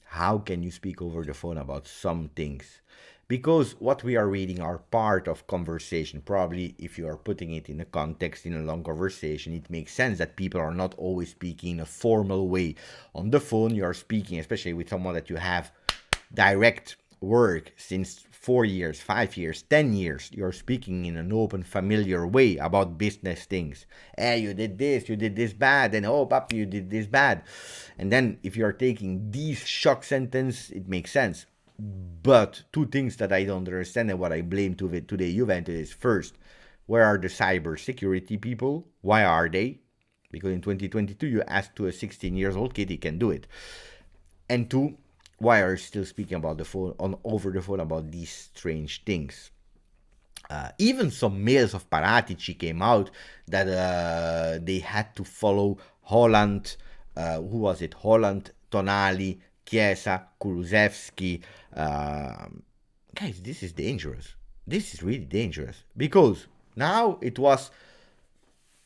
How can you speak over the phone about some things? Because what we are reading are part of conversation. Probably if you are putting it in a context, in a long conversation, it makes sense that people are not always speaking in a formal way. On the phone, you are speaking, especially with someone that you have direct work since 4 years, 5 years, 10 years. You're speaking in an open, familiar way about business things. Hey, you did this bad, and oh, papi, you did this bad. And then if you're taking these shock sentence, it makes sense. But two things that I don't understand and what I blame today Juventus is, first, where are the cyber security people? Why are they? Because in 2022 you ask to a 16 years old kid, he can do it. And two, why are you still speaking about the phone over the phone about these strange things? Even some mails of Paratici came out that they had to follow Holland. Who was it? Holland, Tonali, Chiesa, Kulusevski. Guys, this is dangerous. This is really dangerous. Because now it was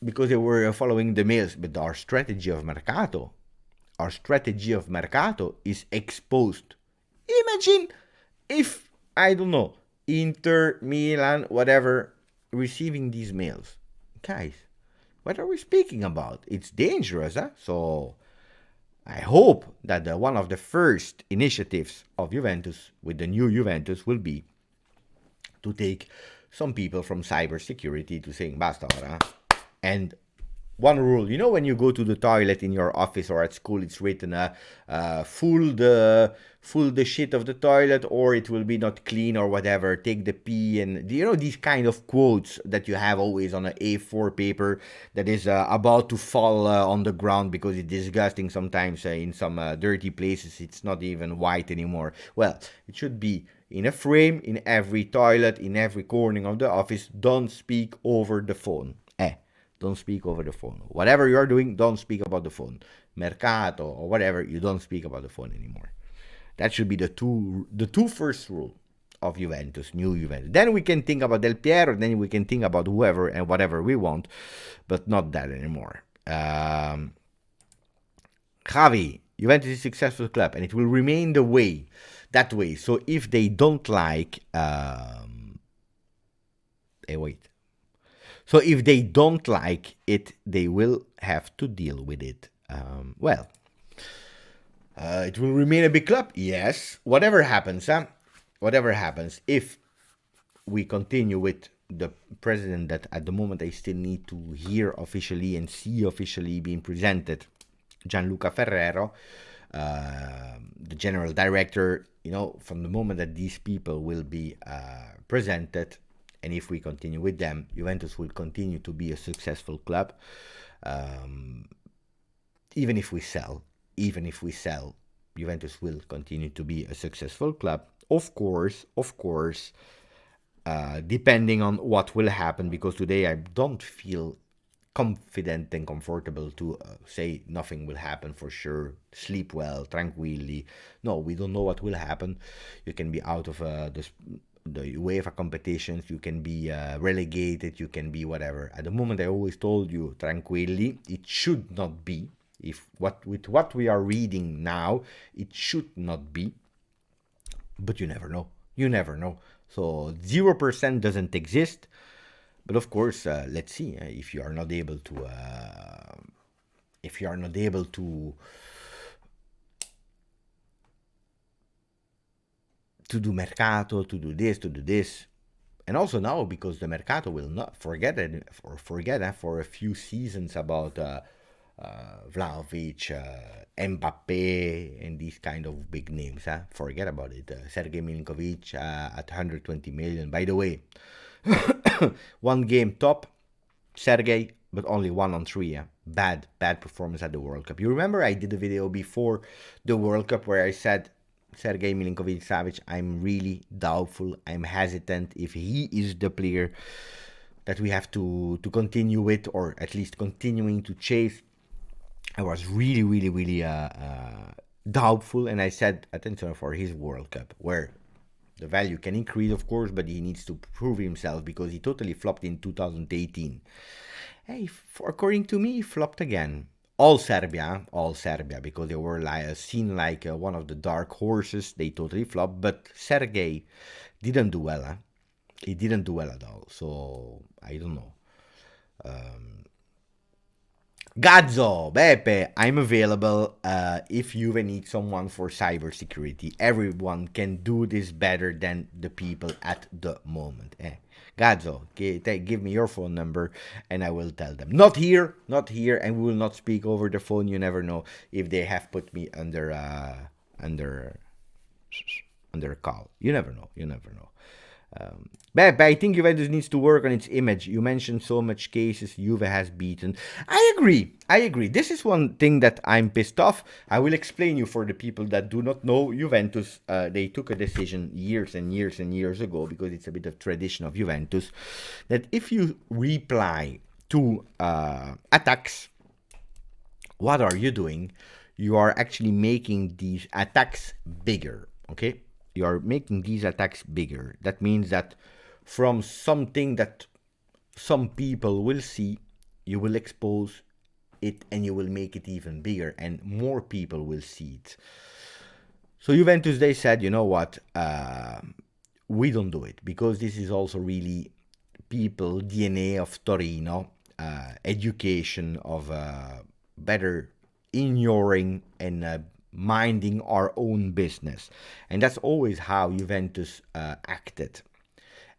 because they were following the mails, but our strategy of Mercato is exposed. Imagine if, I don't know, Inter, Milan, whatever, receiving these mails. Guys, what are we speaking about? It's dangerous, huh? So I hope that one of the first initiatives of Juventus with the new Juventus will be to take some people from cybersecurity to saying basta ora. And one rule, you know, when you go to the toilet in your office or at school, it's written full the shit of the toilet, or it will be not clean, or whatever, take the pee, and you know, these kind of quotes that you have always on an A4 paper that is about to fall on the ground because it's disgusting sometimes. In some dirty places it's not even white anymore. Well, it should be in a frame in every toilet, in every corner of the office. Don't speak over the phone. Don't speak over the phone. Whatever you're doing, don't speak about the phone. Mercato or whatever, you don't speak about the phone anymore. That should be the two first rule of Juventus, new Juventus. Then we can think about Del Piero, then we can think about whoever and whatever we want, but not that anymore. Javi, Juventus is a successful club, and it will remain that way. So if they don't like... So if they don't like it, they will have to deal with it. It will remain a big club. Yes. Whatever happens, if we continue with the president that at the moment I still need to hear officially and see officially being presented, Gianluca Ferrero, the general director, you know, from the moment that these people will be presented, and if we continue with them, Juventus will continue to be a successful club. Even if we sell, Juventus will continue to be a successful club. Of course, depending on what will happen, because today I don't feel confident and comfortable to say nothing will happen for sure. Sleep well, tranquilly. No, we don't know what will happen. You can be out of the UEFA competitions, you can be relegated, you can be whatever. At the moment, I always told you, tranquilly, it should not be. With what we are reading now, it should not be. But you never know. So 0% doesn't exist. But of course, let's see. If you are not able to do Mercato, to do this. And also now, because the Mercato will not forget for a few seasons about Vlahovic, Mbappe, and these kind of big names. Forget about it. Sergei Milinkovic at 120 million. By the way, one game top, Sergei, but only 1-on-3. Bad performance at the World Cup. You remember I did a video before the World Cup where I said Sergei Milinkovic-Savic, I'm really doubtful, I'm hesitant if he is the player that we have to continue with, or at least continuing to chase. I was really doubtful, and I said attention for his World Cup, where the value can increase, of course, but he needs to prove himself because he totally flopped in 2018. Hey, according to me, he flopped again. All Serbia, because they were seen like one of the dark horses. They totally flopped, but Sergei didn't do well. He didn't do well at all. So I don't know. Gazzo, Beppe, I'm available if Juve needs someone for cybersecurity. Everyone can do this better than the people at the moment. Gazzo, give me your phone number and I will tell them. Not here, and we will not speak over the phone. You never know if they have put me under a call. You never know. But I think Juventus needs to work on its image. You mentioned so much cases Juve has beaten. I agree. This is one thing that I'm pissed off. I will explain you for the people that do not know. Juventus, they took a decision years and years ago, because it's a bit of tradition of Juventus, that if you reply to attacks, what are you doing? You are actually making these attacks bigger, okay? You are making these attacks bigger. That means that from something that some people will see, you will expose it and you will make it even bigger, and more people will see it. So Juventus, they said, you know what, we don't do it, because this is also really people DNA of Torino, education of better ignoring and minding our own business. And that's always how Juventus acted.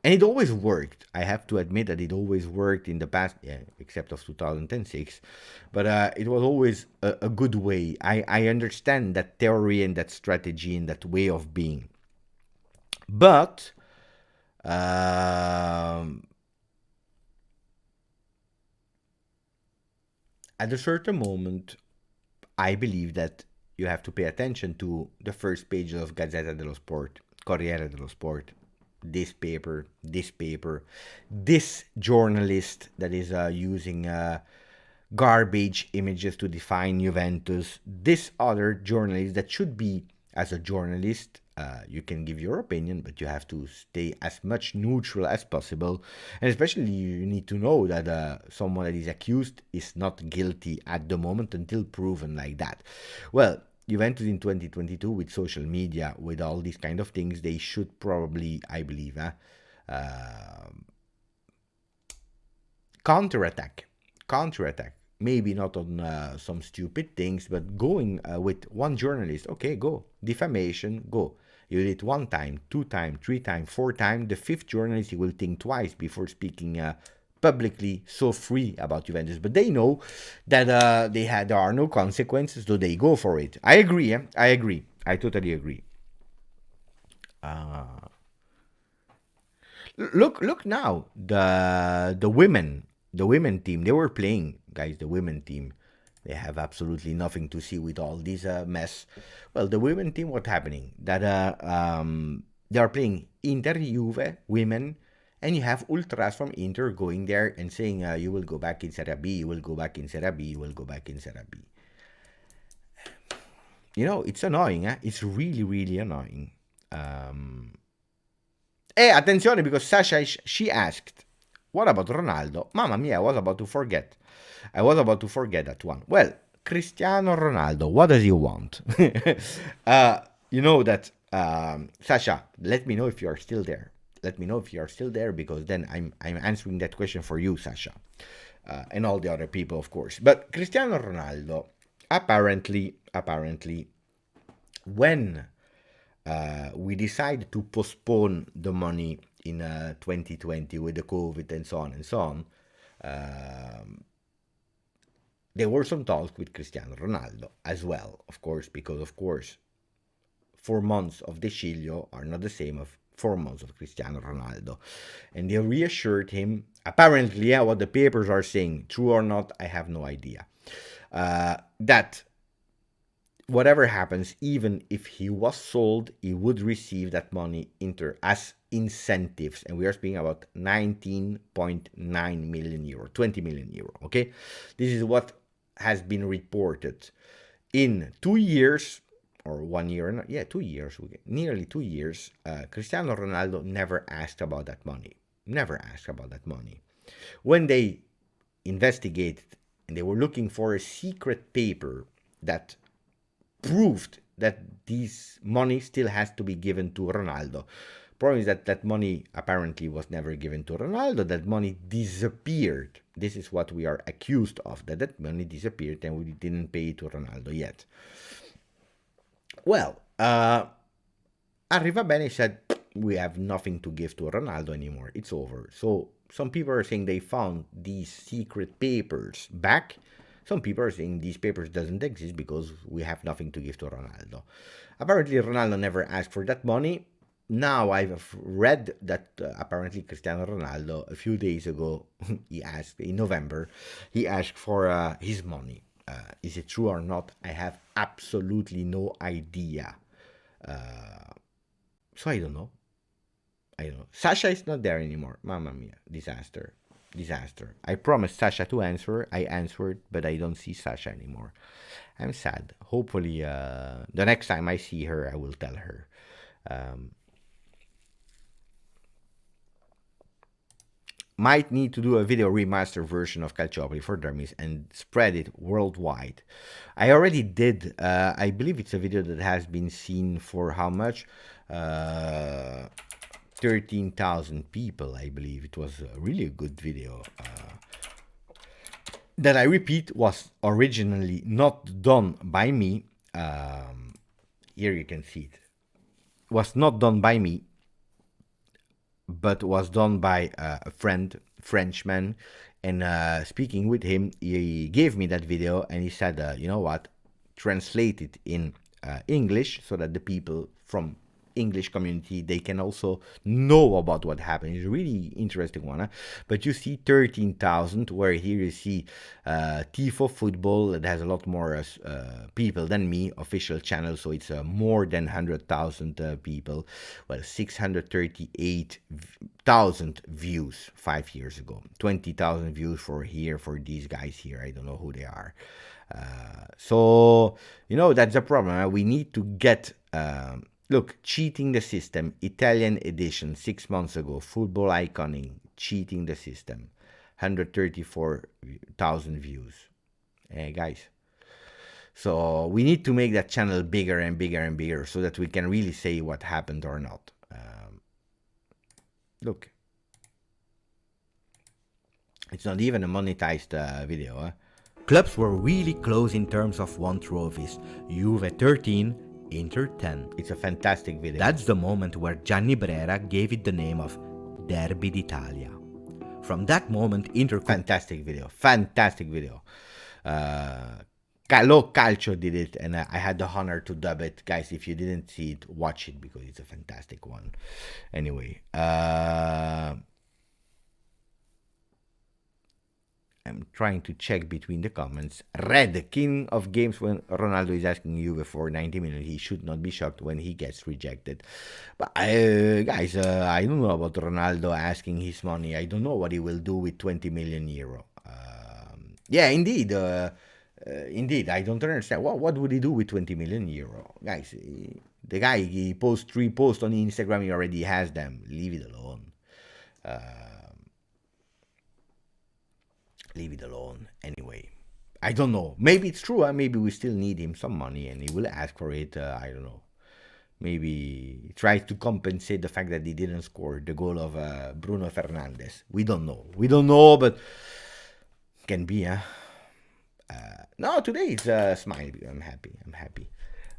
And it always worked. I have to admit that it always worked in the past, except of 2006. But it was always a good way. I understand that theory and that strategy and that way of being. But at a certain moment, I believe that you have to pay attention to the first pages of Gazzetta dello Sport, Corriere dello Sport, this paper, this journalist that is using garbage images to define Juventus, this other journalist that should be, as a journalist, you can give your opinion, but you have to stay as much neutral as possible. And especially you need to know that someone that is accused is not guilty at the moment until proven like that. Well, Juventus in 2022 with social media, with all these kind of things, they should probably, I believe, counterattack. Maybe not on some stupid things, but going with one journalist. Okay, go. Defamation, go. You did it 1 time, 2 times, 3 times, 4 times. The 5th journalist, he will think twice before speaking publicly so free about Juventus. But they know that there are no consequences, so they go for it. I agree. I totally agree. Look now, the women team, they were playing, guys. The women team, they have absolutely nothing to see with all this mess. Well, the women team, what's happening? That they are playing Inter, Juve, women, and you have ultras from Inter going there and saying, you will go back in Serie B, you will go back in Serie B, you will go back in Serie B. You know, it's annoying, It's really annoying. Hey, attenzione, because Sasha, she asked, what about Ronaldo? Mamma mia, I was about to forget that one. Well, Cristiano Ronaldo, what does he want? You know that, Sasha, let me know if you are still there. Because then I'm answering that question for you, Sasha, and all the other people, of course. But Cristiano Ronaldo, apparently, when we decided to postpone the money in 2020 with the COVID and so on, there were some talks with Cristiano Ronaldo as well, of course, because, of course, 4 months of De Sciglio are not the same of 4 months of Cristiano Ronaldo. And they reassured him, apparently, yeah, what the papers are saying, true or not, I have no idea, that whatever happens, even if he was sold, he would receive that money as incentives. And we are speaking about 19.9 million euro, 20 million euro, okay? This is what has been reported. In 2 years, or 1 year, yeah, 2 years, nearly 2 years, Cristiano Ronaldo never asked about that money. Never asked about that money. When they investigated and they were looking for a secret paper that proved that this money still has to be given to Ronaldo. Problem is that that money apparently was never given to Ronaldo. That money disappeared. This is what we are accused of, that that money disappeared and we didn't pay it to Ronaldo yet. Well, Arrivabene said, we have nothing to give to Ronaldo anymore. It's over. So some people are saying they found these secret papers back. Some people are saying these papers doesn't exist because we have nothing to give to Ronaldo. Apparently, Ronaldo never asked for that money. Now I've read that apparently Cristiano Ronaldo, a few days ago, he asked, in November, he asked for his money. Is it true or not? I have absolutely no idea. So I don't know. Sasha is not there anymore. Mamma mia, disaster. I promised Sasha to answer. I answered, but I don't see Sasha anymore. I'm sad. Hopefully, the next time I see her, I will tell her. Might need to do a video remaster version of Calciopoli for dummies and spread it worldwide. I already did. I believe it's a video that has been seen for how much? 13,000 people, I believe. It was really a good video. That, I repeat, was originally not done by me. Here you can see it. Was not done by me, but was done by a friend, Frenchman. And speaking with him, he gave me that video and he said, you know what, translate it in English so that the people from English community, they can also know about what happened. It's a really interesting one. But you see 13,000, where here you see Tifo Football, that has a lot more people than me, official channel, so it's more than 100,000 people. Well, 638,000 views 5 years ago. 20,000 views for these guys here. I don't know who they are. So, that's a problem. We need to get... Look, cheating the system, Italian edition, 6 months ago, football iconing, cheating the system, 134,000 views. Guys. So we need to make that channel bigger and bigger and bigger so that we can really say what happened or not. Look. It's not even a monetized video. Clubs were really close in terms of won trophies. Juve 13, Inter 10. It's a fantastic video. That's the moment where Gianni Brera gave it the name of Derby d'Italia. From that moment, Inter... Fantastic video. Lo Calcio did it, and I had the honor to dub it. Guys, if you didn't see it, watch it, because it's a fantastic one. Anyway, I'm trying to check between the comments. Red, king of games, when Ronaldo is asking Juve for 90 million, he should not be shocked when he gets rejected. But guys, I don't know about Ronaldo asking his money. I don't know what he will do with 20 million euro. Yeah, indeed. Indeed, I don't understand. What would he do with 20 million euro? Guys, the guy, he posts 3 posts on Instagram, he already has them. Leave it alone. Leave it alone. Anyway, I don't know. Maybe it's true. Maybe we still need him some money and he will ask for it. I don't know. Maybe he tries to compensate the fact that he didn't score the goal of Bruno Fernandes. We don't know. But can be, huh? No, today it's smiley. I'm happy.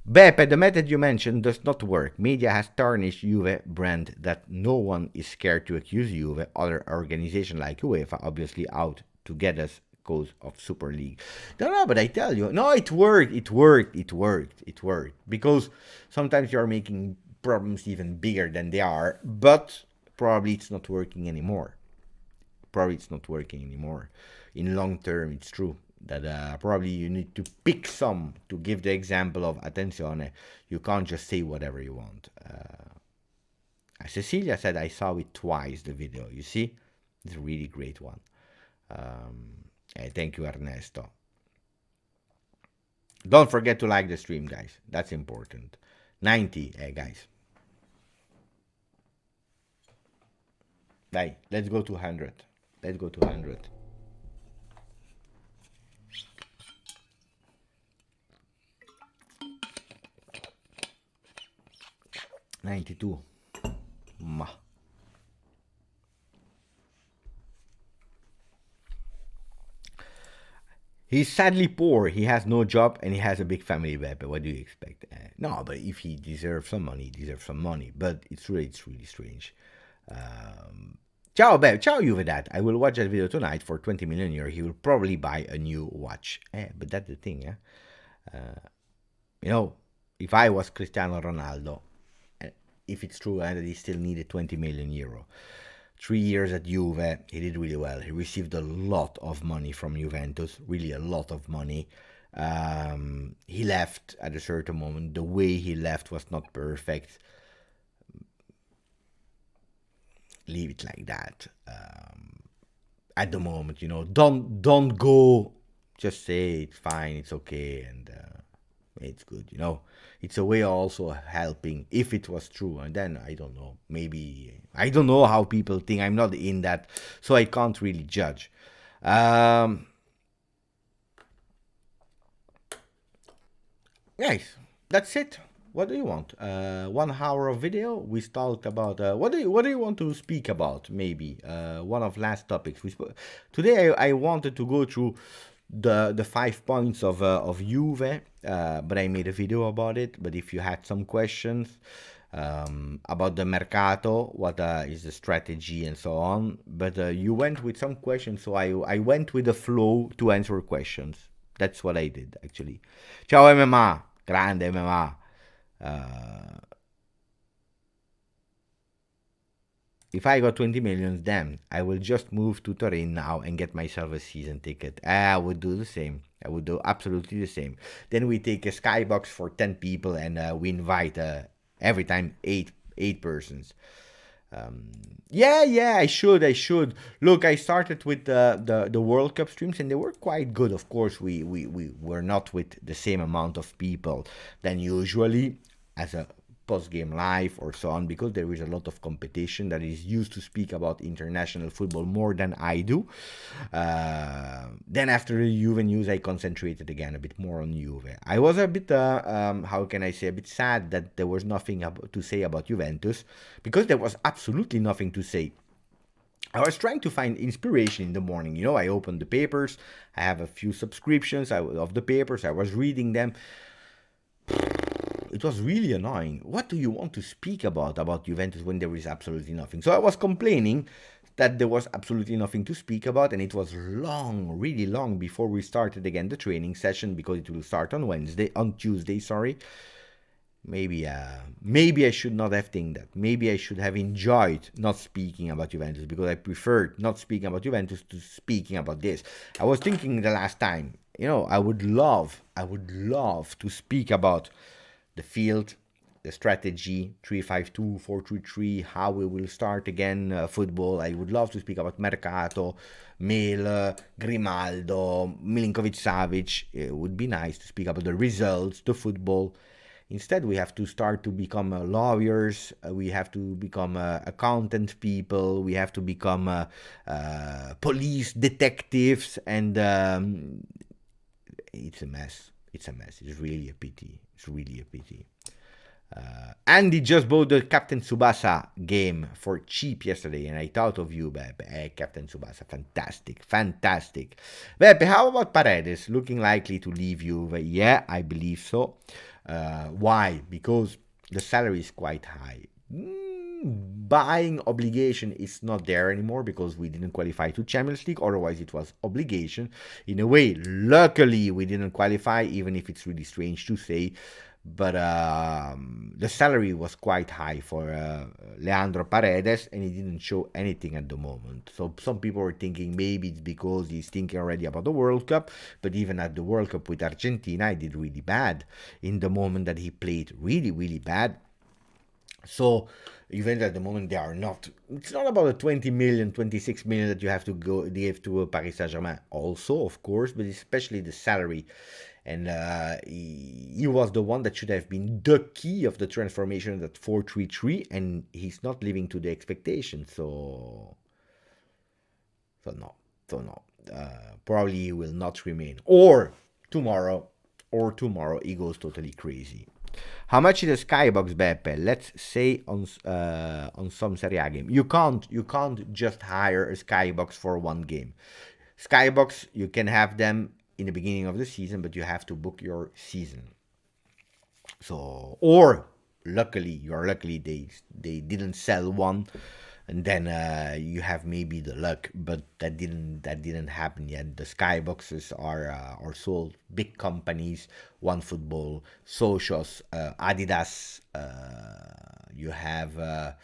Beppe, the method you mentioned does not work. Media has tarnished Juve brand that no one is scared to accuse Juve. Other organizations like UEFA obviously out to get us cause of Super League. No, but I tell you, no, it worked. It worked. It worked. It worked. Because sometimes you're making problems even bigger than they are, but probably it's not working anymore. Probably it's not working anymore. In long term, it's true that probably you need to pick some to give the example of attenzione. You can't just say whatever you want. Cecilia said I saw it twice, the video. You see? It's a really great one. Thank you, Ernesto. Don't forget to like the stream, guys. That's important. 90, guys. Dai, let's go to 100. Let's go to 100. $92. Ma. He's sadly poor. He has no job and he has a big family, Beppe. What do you expect? No, but if he deserves some money, he deserves some money. But it's really strange. Ciao, Beppe. Ciao, Juve Dad. I will watch that video tonight for 20 million euro. He will probably buy a new watch. But that's the thing, if I was Cristiano Ronaldo, if it's true that he still needed 20 million euro. 3 years at Juve, he did really well. He received a lot of money from Juventus, really a lot of money. He left at a certain moment. The way he left was not perfect. Leave it like that. At the moment, don't go. Just say it's fine, it's okay, and it's good, It's a way also helping, if it was true. And then, I don't know, maybe, I don't know how people think. I'm not in that, so I can't really judge. Guys, that's it. What do you want? 1 hour of video. We talked about what do you want to speak about? Maybe one of last topics. Today I wanted to go through the 5 points of Juve, but I made a video about it. But if you had some questions about the Mercato, what is the strategy and so on, but you went with some questions, so I went with the flow to answer questions. That's what I did, actually. Ciao MMA, grande MMA. If I got 20 million, then I will just move to Turin now and get myself a season ticket. I would do the same. I would do absolutely the same. Then we take a skybox for 10 people and we invite every time eight persons. Yeah, I should. Look, I started with the World Cup streams and they were quite good. Of course, we were not with the same amount of people than usually as a post-game live or so on, because there is a lot of competition that is used to speak about international football more than I do. Then after the Juve news, I concentrated again a bit more on Juve. I was a bit, how can I say, a bit sad that there was nothing to say about Juventus, because there was absolutely nothing to say. I was trying to find inspiration in the morning. I opened the papers. I have a few subscriptions of the papers. I was reading them. It was really annoying. What do you want to speak about Juventus when there is absolutely nothing? So I was complaining that there was absolutely nothing to speak about, and it was long, really long before we started again the training session, because it will start on Tuesday, sorry. Maybe I should not have think that. Maybe I should have enjoyed not speaking about Juventus, because I preferred not speaking about Juventus to speaking about this. I was thinking the last time, I would love to speak about the field, the strategy, 3-5-2, 4-3-3, how we will start again football. I would love to speak about Mercato, Mel, Grimaldo, Milinkovic-Savic. It would be nice to speak about the results, the football. Instead, we have to start to become lawyers. We have to become accountant people. We have to become police detectives, and it's a mess. It's really a pity. Andy just bought the Captain Tsubasa game for cheap yesterday, and I thought of you, Beppe. Captain Tsubasa, fantastic. Beppe, how about Paredes? Looking likely to leave Juve? Yeah, I believe so. Why? Because the salary is quite high. buying obligation is not there anymore because we didn't qualify to Champions League. Otherwise, it was obligation. In a way, luckily, we didn't qualify, even if it's really strange to say. But the salary was quite high for Leandro Paredes, and he didn't show anything at the moment. So some people were thinking maybe it's because he's thinking already about the World Cup. But even at the World Cup with Argentina, he did really bad. In the moment that he played really, really bad. So Juventus at the moment, they are not. It's not about the 20 million, 26 million that you have to go give to Paris Saint-Germain. Also, of course, but especially the salary. And he was the one that should have been the key of the transformation of that 4-3-3, and he's not living to the expectations. No. Probably he will not remain. Or tomorrow he goes totally crazy. How much is a skybox, Beppe? Let's say on some Serie A game. You can't just hire a skybox for one game. Skybox, you can have them in the beginning of the season, but you have to book your season. So, or you're lucky they didn't sell one, and then you have maybe the luck, but that didn't happen yet. The skyboxes are sold. Big companies, OneFootball, Socios, Adidas. You have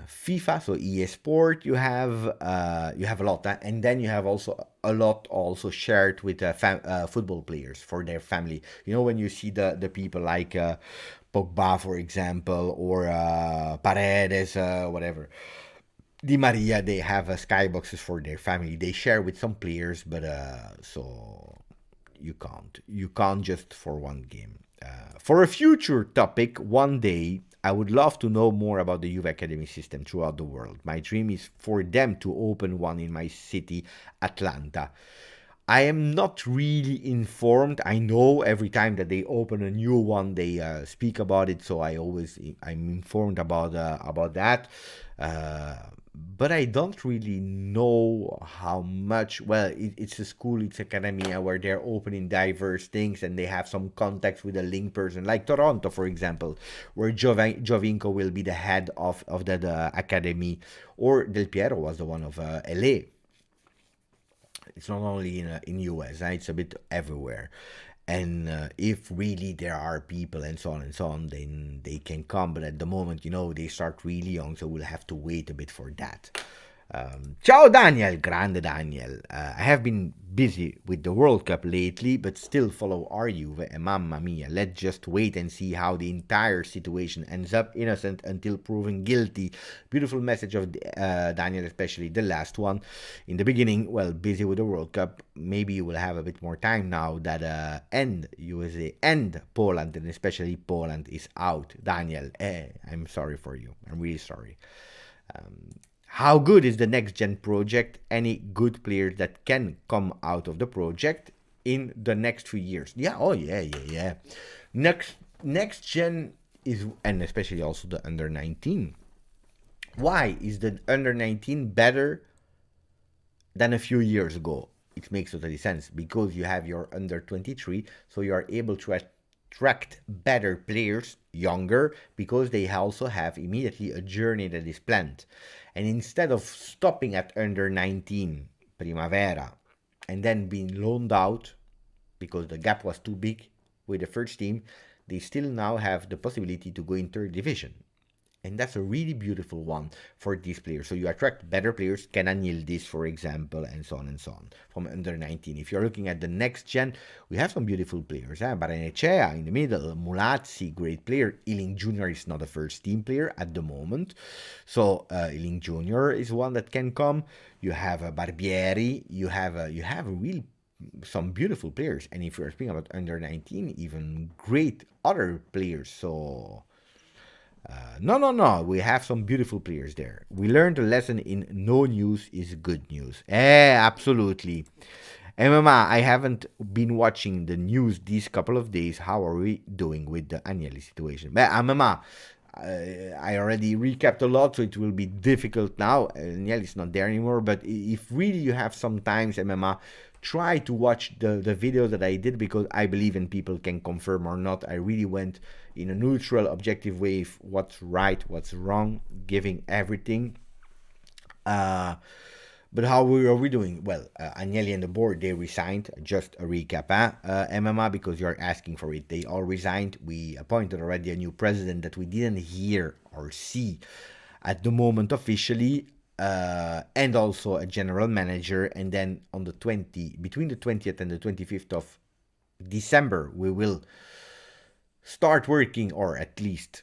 FIFA, so EA Sport. You have a lot, and then you have also a lot also shared with football players for their family. You know, when you see the people like Pogba, for example, or Paredes, whatever, Di Maria, they have skyboxes for their family. They share with some players, but so you can't just for one game. For a future topic, one day I would love to know more about the Juve Academy system throughout the world. My dream is for them to open one in my city, Atlanta. I am not really informed. I know every time that they open a new one, they speak about it, so I'm informed about that. But I don't really know how much. Well, it's a school, it's academia where they're opening diverse things, and they have some contacts with a link person, like Toronto, for example, where Giovinco will be the head of that academy, or Del Piero was the one of LA. It's not only in US, it's a bit everywhere. And if really there are people and so on, then they can come. But at the moment, they start really young, so we'll have to wait a bit for that. Ciao Daniel, grande Daniel. I have been busy with the World Cup lately, but still follow our Juve, and mamma mia, let's just wait and see how the entire situation ends up, innocent until proven guilty. Beautiful message of Daniel, especially the last one. In the beginning, well, busy with the World Cup, maybe you will have a bit more time now that USA and Poland, and especially Poland, is out. Daniel, I'm sorry for you. I'm really sorry. How good is the next gen project? Any good players that can come out of the project in the next few years? Yeah. Next gen is, and especially also the under 19. Why is the under 19 better than a few years ago? It makes totally sense because you have your under 23, so you are able to attract better players, younger, because they also have immediately a journey that is planned. And instead of stopping at under 19 Primavera and then being loaned out because the gap was too big with the first team, they still now have the possibility to go in third division. And that's a really beautiful one for these players. So you attract better players, Kenan Yildiz, for example, and so on, from under 19. If you're looking at the next gen, we have some beautiful players. Baranechea in the middle, Mulazzi, great player. Iling Jr. is not a first team player at the moment. So Iling Jr. is one that can come. You have Barbieri. You have really some beautiful players. And if you're speaking about under 19, even great other players. So... No. We have some beautiful players there. We learned a lesson in no news is good news. Absolutely. MMA, I haven't been watching the news these couple of days. How are we doing with the Agnelli situation? But MMA, I already recapped a lot, so it will be difficult now. Agnelli is not there anymore. But if really you have some times, MMA, try to watch the video that I did, because I believe in people can confirm or not. I really went in a neutral, objective way, what's right, what's wrong, giving everything. But how are we doing? Well, Agnelli and the board, they resigned. Just a recap, MMA, because you're asking for it. They all resigned. We appointed already a new president that we didn't hear or see at the moment officially, and also a general manager. And then on the between the 20th and the 25th of December, we will start working, or at least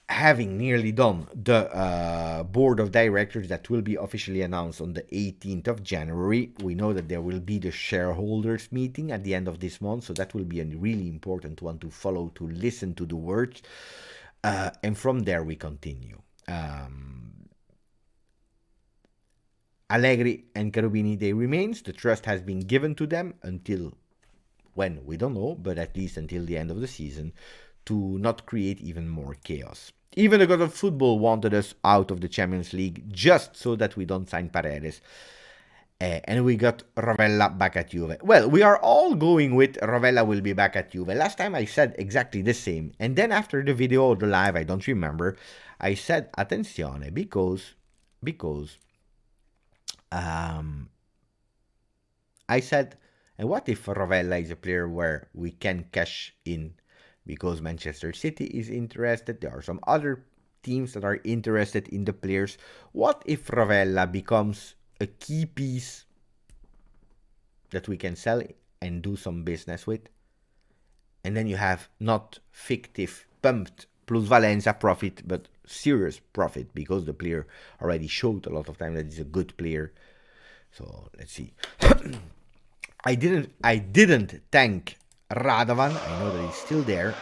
having nearly done the board of directors that will be officially announced on the 18th of January. We know that there will be the shareholders meeting at the end of this month, so that will be a really important one to follow, to listen to the words, and from there we continue. Allegri and Cherubini, they remains. The trust has been given to them until when, we don't know, but at least until the end of the season, to not create even more chaos. Even the God of Football wanted us out of the Champions League just so that we don't sign Paredes. And we got Rovella back at Juve. Well, we are all going with Rovella will be back at Juve. Last time I said exactly the same. And then after the video or the live, I don't remember, I said, attenzione, because I said, and what if Rovella is a player where we can cash in? Because Manchester City is interested, there are some other teams that are interested in the players. What if Rovella becomes a key piece that we can sell and do some business with? And then you have not fictive, pumped plusvalenza profit, but serious profit, because the player already showed a lot of time that he's a good player. So let's see. I didn't thank Radovan, I know that he's still there,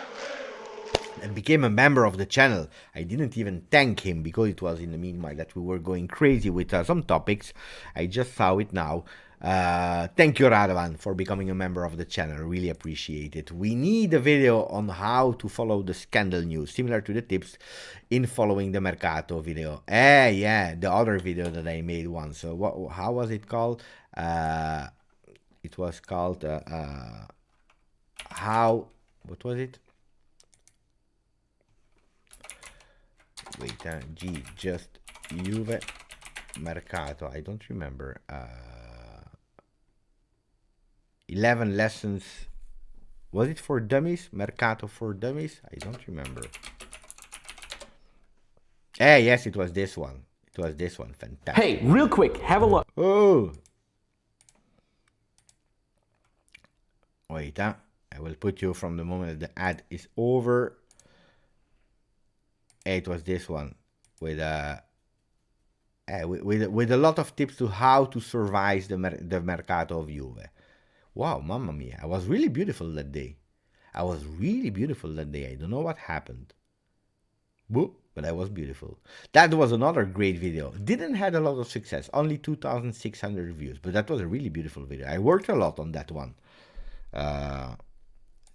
and became a member of the channel. I didn't even thank him, because it was in the meanwhile that we were going crazy with some topics. I just saw it now. Thank you, Radovan, for becoming a member of the channel. Really appreciate it. We need a video on how to follow the scandal news, similar to the tips in following the Mercato video. Yeah, the other video that I made once. So how was it called? It was called what was it? Wait, GJustjuve Mercato. I don't remember. 11 lessons. Was it for dummies? Mercato for dummies? I don't remember. Yes, it was this one. It was this one. Fantastic. Hey, real quick, have a look. Oh. Wait, I will put you from the moment that the ad is over. It was this one with a lot of tips to how to survive the Mercato of Juve. Wow, mamma mia! I was really beautiful that day. I don't know what happened. Boo, but I was beautiful. That was another great video. Didn't had a lot of success, only 2,600 views, but that was a really beautiful video. I worked a lot on that one.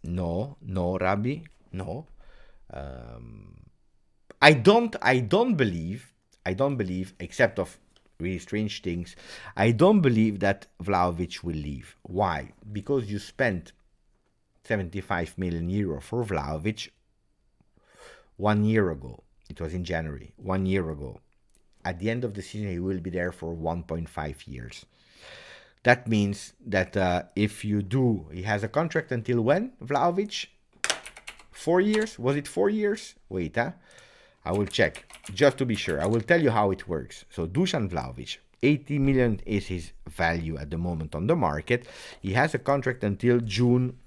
No, Rabbi, no. I don't believe, except of really strange things, I don't believe that Vlahovic will leave. Why? Because you spent 75 million euro for Vlahovic 1 year ago. It was in January, 1 year ago. At the end of the season, he will be there for 1.5 years. That means that if you do, he has a contract until when, Vlahovic? 4 years? Was it 4 years? Wait, I will check, just to be sure. I will tell you how it works. So Dusan Vlahovic, 80 million is his value at the moment on the market. He has a contract until June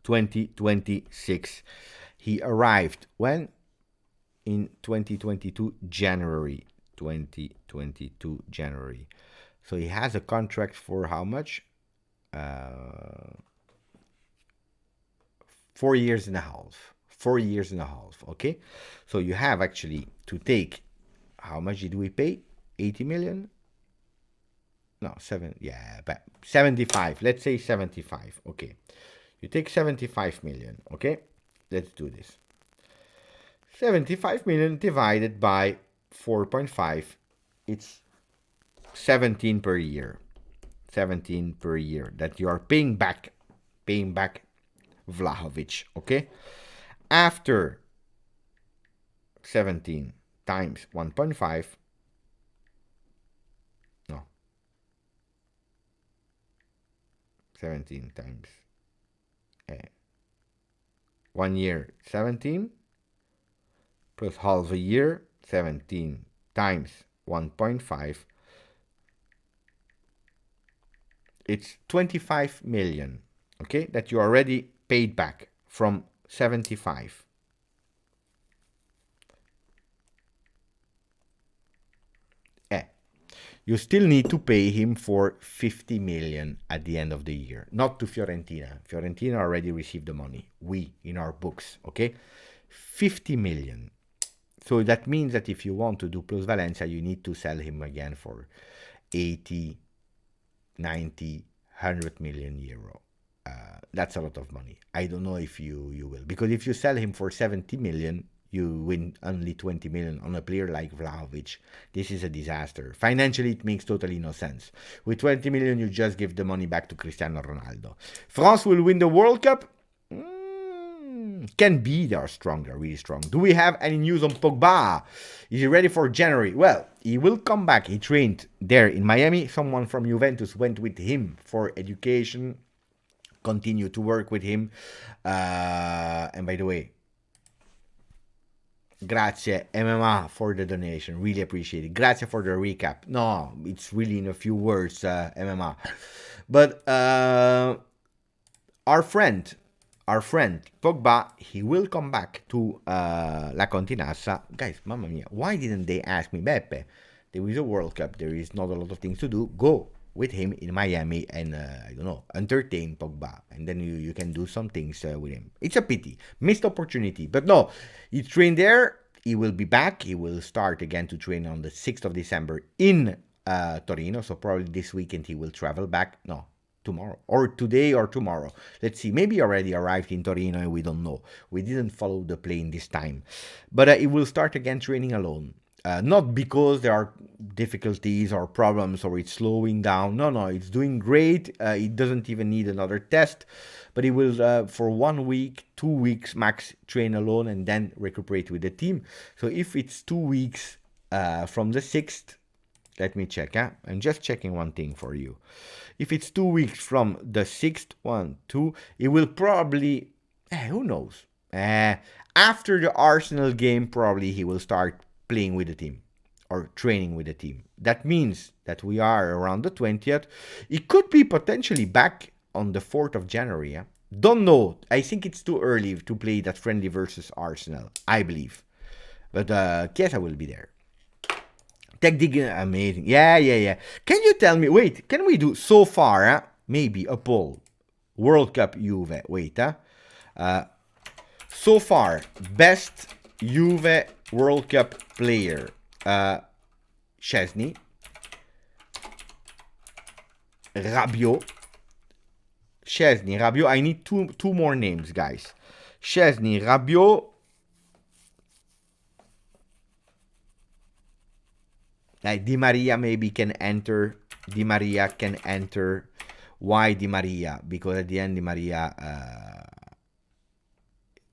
2026. He arrived when? In 2022, January. 2022, January. So he has a contract for how much? 4 years and a half. 4 years and a half, okay? So you have actually to take, how much did we pay? 80 million? No, 75. Let's say 75, okay. You take 75 million, okay? Let's do this. 75 million divided by 4.5, it's 17 per year. 17 per year that you are paying back Vlahovic, okay? After 17 times 1.5, no, 17 times 1 year, 17, plus half a year, 17 times 1.5, it's 25 million, okay, that you already paid back from 75. You still need to pay him for 50 million at the end of the year, not to Fiorentina. Fiorentina already received the money. We, in our books, okay? 50 million. So that means that if you want to do Plus Valencia, you need to sell him again for 80, 90, 100 million euro. That's a lot of money. I don't know if you will. Because if you sell him for 70 million, you win only 20 million on a player like Vlahovic. This is a disaster. Financially, it makes totally no sense. With 20 million, you just give the money back to Cristiano Ronaldo. France will win the World Cup? Can be. They are strong. They're really strong. Do we have any news on Pogba? Is he ready for January? Well, he will come back. He trained there in Miami. Someone from Juventus went with him for education. Continue to work with him. And by the way, grazie MMA for the donation. Really appreciate it. Grazie for the recap. No, it's really in a few words, MMA. But our friend Pogba, he will come back to La Continassa. Guys, mamma mia, why didn't they ask me, Beppe? There is a World Cup. There is not a lot of things to do. Go with him in Miami and, I don't know, entertain Pogba. And then you can do some things with him. It's a pity. Missed opportunity. But no, he trained there. He will be back. He will start again to train on the 6th of December in Torino. So probably this weekend he will travel back. No, tomorrow. Or today or tomorrow. Let's see. Maybe already arrived in Torino and we don't know. We didn't follow the plane this time. But he will start again training alone. Not because there are difficulties or problems or it's slowing down. No, it's doing great. It doesn't even need another test. But he will, for 1 week, 2 weeks max, train alone and then recuperate with the team. So if it's 2 weeks from the 6th, let me check. I'm just checking one thing for you. If it's 2 weeks from the 6th, 1, 2, it will probably, who knows? After the Arsenal game, probably he will start playing with the team or training with the team. That means that we are around the 20th. It could be potentially back on the 4th of January. Don't know. I think it's too early to play that friendly versus Arsenal, I believe. But Chiesa will be there. Technique, amazing. Yeah. Can you tell me, wait, can we do so far, maybe a poll? World Cup Juve, wait, so far, best Juve World Cup player, Szczesny, Rabiot. I need two more names, guys. Szczesny, Rabiot. Di Maria maybe can enter. Di Maria can enter. Why Di Maria? Because at the end, Di Maria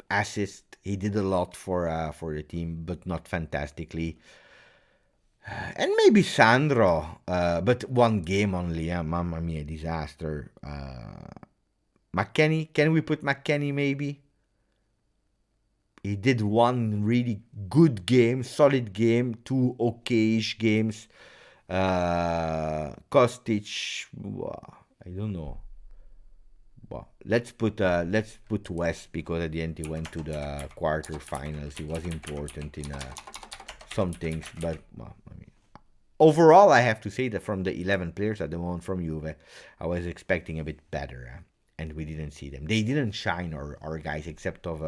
assist. He did a lot for the team, but not fantastically. And maybe Sandro, but one game only. Mamma mia, disaster. McKennie, can we put McKennie maybe? He did one really good game, solid game, 2 okay-ish games. Kostic, I don't know. Well, let's put West because at the end he went to the quarterfinals. He was important in some things, but well, I mean, overall, I have to say that from the 11 players at the moment from Juve, I was expecting a bit better, and we didn't see them. They didn't shine our guys except of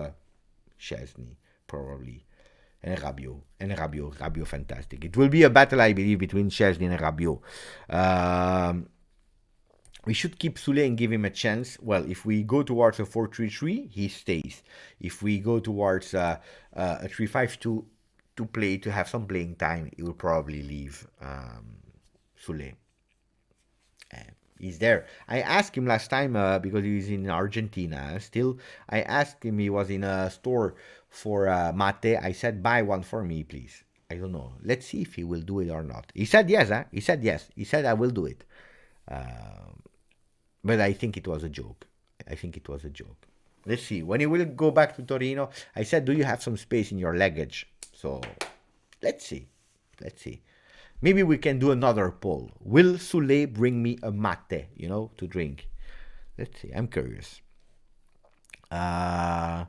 Szczesny probably. And Rabiot, fantastic. It will be a battle, I believe, between Szczesny and Rabiot. We should keep Sule and give him a chance. Well, if we go towards a 4-3-3, he stays. If we go towards a 3-5-2 to play, to have some playing time, he will probably leave. Sule. He's there. I asked him last time because he was in Argentina. Still, I asked him. He was in a store for mate. I said, buy one for me, please. I don't know. Let's see if he will do it or not. He said yes. Huh? He said yes. He said I will do it. But I think it was a joke. I think it was a joke. Let's see. When he will go back to Torino, I said, do you have some space in your luggage? So let's see. Let's see. Maybe we can do another poll. Will Sule bring me a mate, to drink? Let's see. I'm curious. Beppe,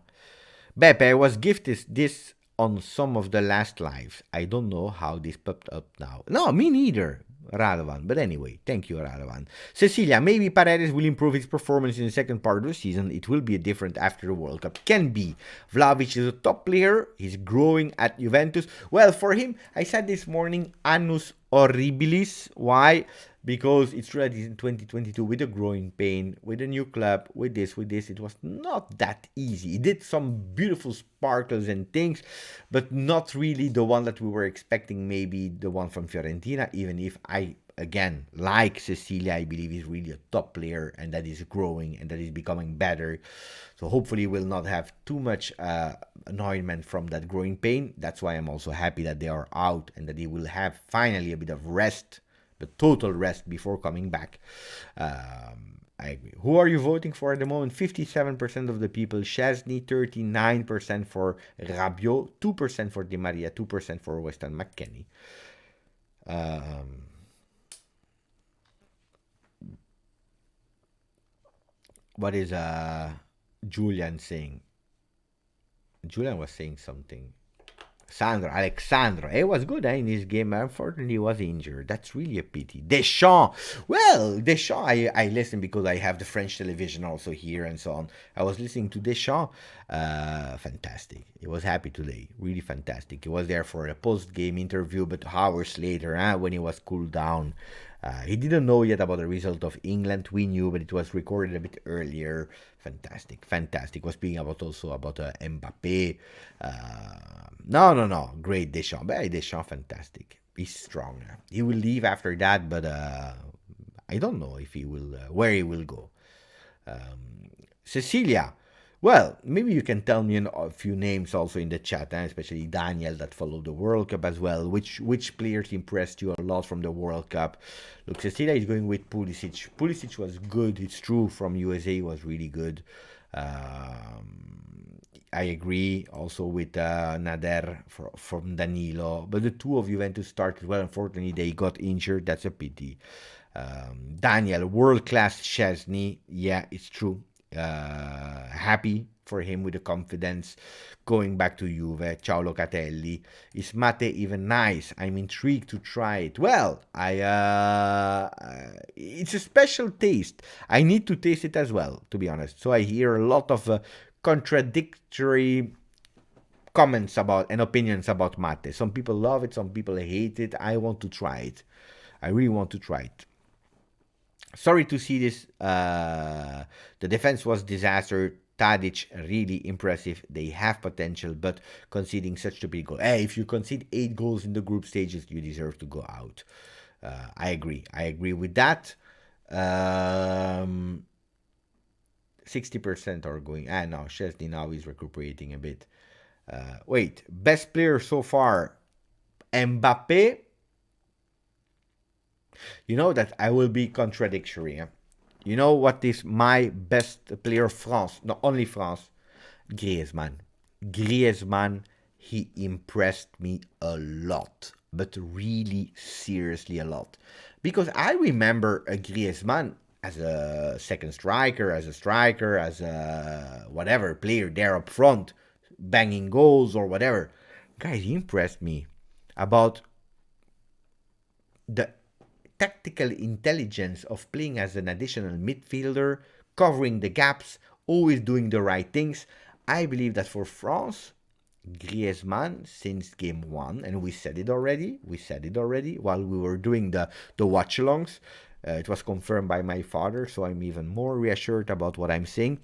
I was gifted this on some of the last lives. I don't know how this popped up now. No, me neither, Radovan. But anyway, thank you, Radovan. Cecilia, maybe Paredes will improve his performance in the second part of the season. It will be different after the World Cup. Can be. Vlahovic is a top player. He's growing at Juventus. Well, for him, I said this morning, annus horribilis. Why? Because it's true that he's in 2022 with a growing pain, with a new club, with this. It was not that easy. He did some beautiful sparkles and things, but not really the one that we were expecting, maybe the one from Fiorentina, even if I, again, like Cecilia, I believe he's really a top player and that is growing and that is becoming better. So hopefully we'll not have too much annoyance from that growing pain. That's why I'm also happy that they are out and that he will have finally a bit of rest, the total rest before coming back. I agree. Who are you voting for at the moment? 57% of the people. Szczesny, 39% for Rabiot, 2% for Di Maria, 2% for Weston McKennie. What is Julian saying? Julian was saying something. Alexandro. It was good in this game. Unfortunately, he was injured. That's really a pity. Deschamps. Well, Deschamps, I listen because I have the French television also here and so on. I was listening to Deschamps. Fantastic. He was happy today. Really fantastic. He was there for a post-game interview, but hours later, when he was cooled down. He didn't know yet about the result of England. We knew, but it was recorded a bit earlier. Fantastic. Was speaking also about Mbappe. No. Great Deschamps. Deschamps, fantastic. He's strong. He will leave after that, but I don't know if he will, where he will go. Cecilia. Well, maybe you can tell me a few names also in the chat, especially Daniel that followed the World Cup as well. Which players impressed you a lot from the World Cup? Look, Cecilia is going with Pulisic. Pulisic was good. It's true. From USA, he was really good. I agree also with Nader from Danilo. But the two of Juventus started well. Unfortunately, they got injured. That's a pity. Daniel, world-class Szczesny. Yeah, it's true. Happy for him with the confidence going back to Juve. Ciao Locatelli. Is mate even nice? I'm intrigued to try it. Well, it's a special taste. I need to taste it as well, to be honest. So I hear a lot of contradictory comments about and opinions about mate. Some people love it, some people hate it. I want to try it. I really want to try it. Sorry to see this. The defense was disaster. Tadic, really impressive. They have potential, but conceding such a big goal. Hey, if you concede 8 goals in the group stages, you deserve to go out. I agree. I agree with that. 60% are going. No, Szczesny now is recuperating a bit. Wait, best player so far, Mbappe. You know that I will be contradictory. You know what is my best player France? Not only France. Griezmann. He impressed me a lot. But really, seriously a lot. Because I remember a Griezmann as a second striker, as a whatever player there up front, banging goals or whatever. Guys, he impressed me about the tactical intelligence of playing as an additional midfielder, covering the gaps, always doing the right things. I believe that for France, Griezmann, since game 1, and we said it already while we were doing the watch-alongs, It was confirmed by my father, so I'm even more reassured about what I'm saying.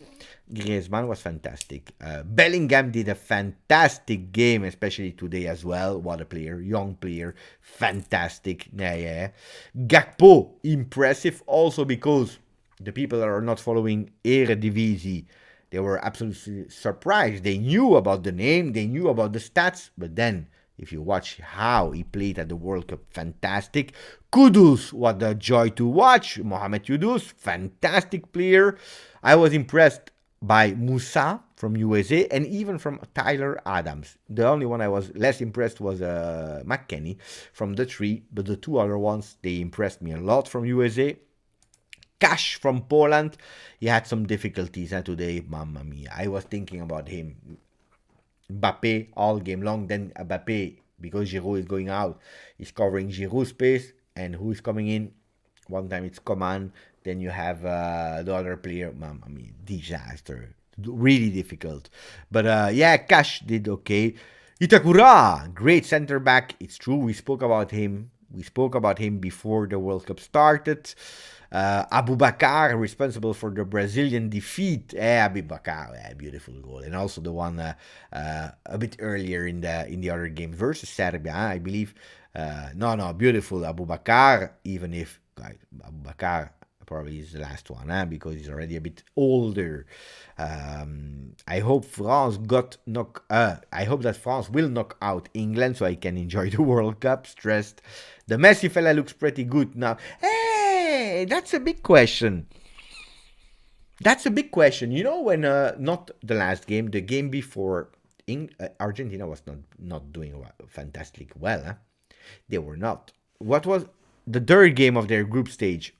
Griezmann was fantastic. Bellingham did a fantastic game, especially today as well. What a player, young player, fantastic. Yeah. Gakpo, impressive also because the people that are not following Eredivisie, they were absolutely surprised. They knew about the name, they knew about the stats, but then if you watch how he played at the World Cup, fantastic. Kudus, what a joy to watch. Mohamed Kudus, fantastic player. I was impressed by Musa from USA and even from Tyler Adams. The only one I was less impressed was McKennie from the three, but the two other ones, they impressed me a lot from USA. Cash from Poland, he had some difficulties today. Mamma mia, I was thinking about him. Mbappe all game long. Then Mbappe, because Giroud is going out, is covering Giroud's space. And who is coming in? One time it's Coman. Then you have the other player. Mamma mia, disaster. Really difficult. But yeah, Cash did okay. Itakura, great center back. It's true. We spoke about him. We spoke about him before the World Cup started. Abubakar, responsible for the Brazilian defeat. Abubakar, beautiful goal, and also the one a bit earlier in the other game versus Serbia, I believe. No, beautiful Abubakar. Even if Abubakar probably is the last one, because he's already a bit older. I hope I hope that France will knock out England so I can enjoy the World Cup. Stressed. The Messi fella looks pretty good now. Hey, that's a big question. That's a big question. You know, when not the last game, the game before, Argentina was not doing fantastic well. Huh? They were not. What was the third game of their group stage?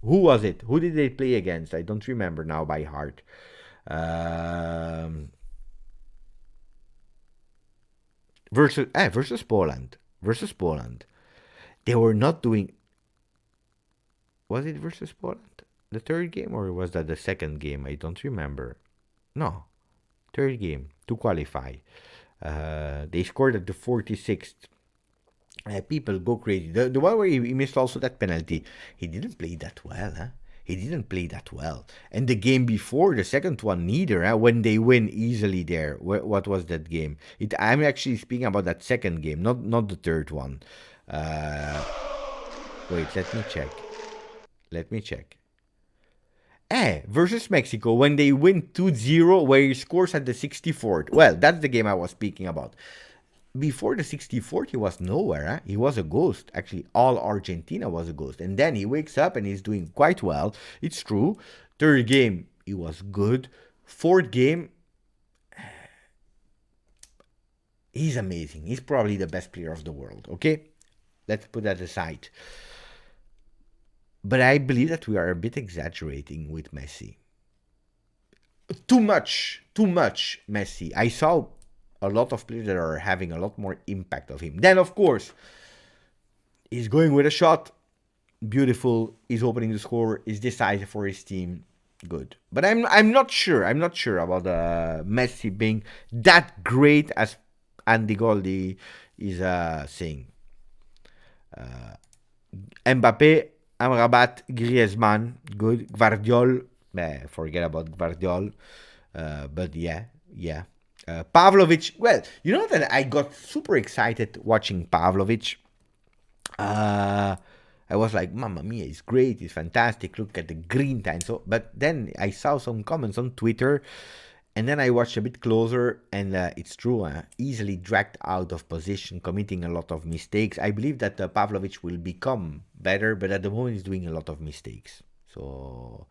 Who was it? Who did they play against? I don't remember now by heart. Versus Poland. Versus Poland. They were not doing. Was it versus Poland? The third game, or was that the second game? I don't remember. No. Third game to qualify. They scored at the 46th. People go crazy. The one where he missed also that penalty. He didn't play that well, huh? He didn't play that well. And the game before, the second one, neither. Huh? When they win easily there. What was that game? I'm actually speaking about that second game, not the third one. Wait, let me check. Versus Mexico, when they win 2-0, where he scores at the 64th. Well, that's the game I was speaking about. Before the 64th, he was nowhere. Huh? He was a ghost. Actually, all Argentina was a ghost. And then he wakes up and he's doing quite well. It's true. Third game, he was good. Fourth game, he's amazing. He's probably the best player of the world. Okay? Let's put that aside. But I believe that we are a bit exaggerating with Messi. Too much Messi. I saw a lot of players that are having a lot more impact of him. Then, of course, he's going with a shot. Beautiful. He's opening the score. He's decisive for his team. Good. But I'm not sure. I'm not sure about Messi being that great as Andy Goldie is saying. Mbappe, Amrabat, Griezmann, good. Gvardiol, forget about Gvardiol. But yeah. Pavlovic, well, you know that I got super excited watching Pavlovic. I was like, Mamma mia, he's great, he's fantastic, look at the green time. But then I saw some comments on Twitter, and then I watched a bit closer, and it's true, easily dragged out of position, committing a lot of mistakes. I believe that Pavlovic will become better, but at the moment he's doing a lot of mistakes. So,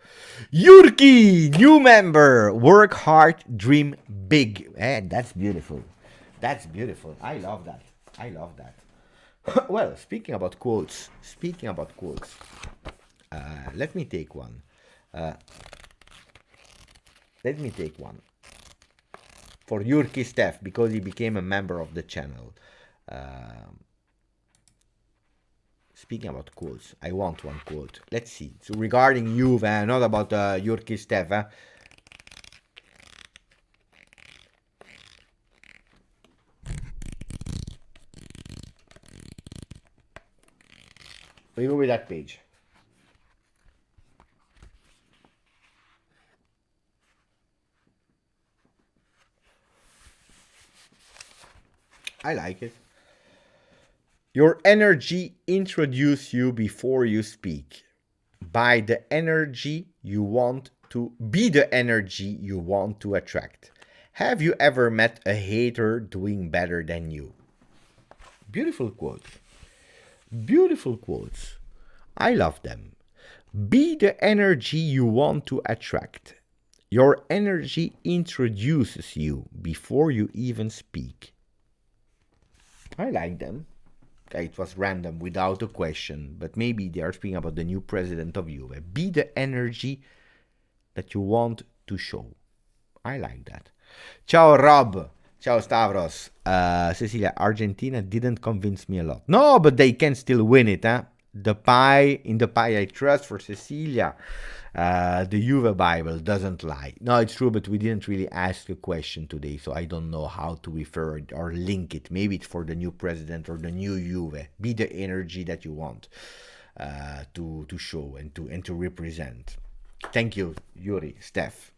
Yurki, new member, work hard, dream big. That's beautiful. That's beautiful. I love that. Well, speaking about quotes, let me take one. For Yurki Steph, because he became a member of the channel. Speaking about quotes, I want one quote. Let's see. So regarding Juve, not about Yurki Steph. We go with that page. I like it. Your energy introduce you before you speak. By the energy you want to be the energy you want to attract. Have you ever met a hater doing better than you? Beautiful quotes. Beautiful quotes. I love them. Be the energy you want to attract. Your energy introduces you before you even speak. I like them. It was random without a question, but maybe they are speaking about the new president of Juve. Be the energy that you want to show. I like that. Ciao Rob. Ciao Stavros. Cecilia, Argentina didn't convince me a lot. No, but they can still win it, huh? In the pie I trust for Cecilia. The Juve Bible doesn't lie. No, it's true, but we didn't really ask a question today, so I don't know how to refer it or link it. Maybe it's for the new president or the new Juve. Be the energy that you want to show and to represent. Thank you, Yurki, Steph.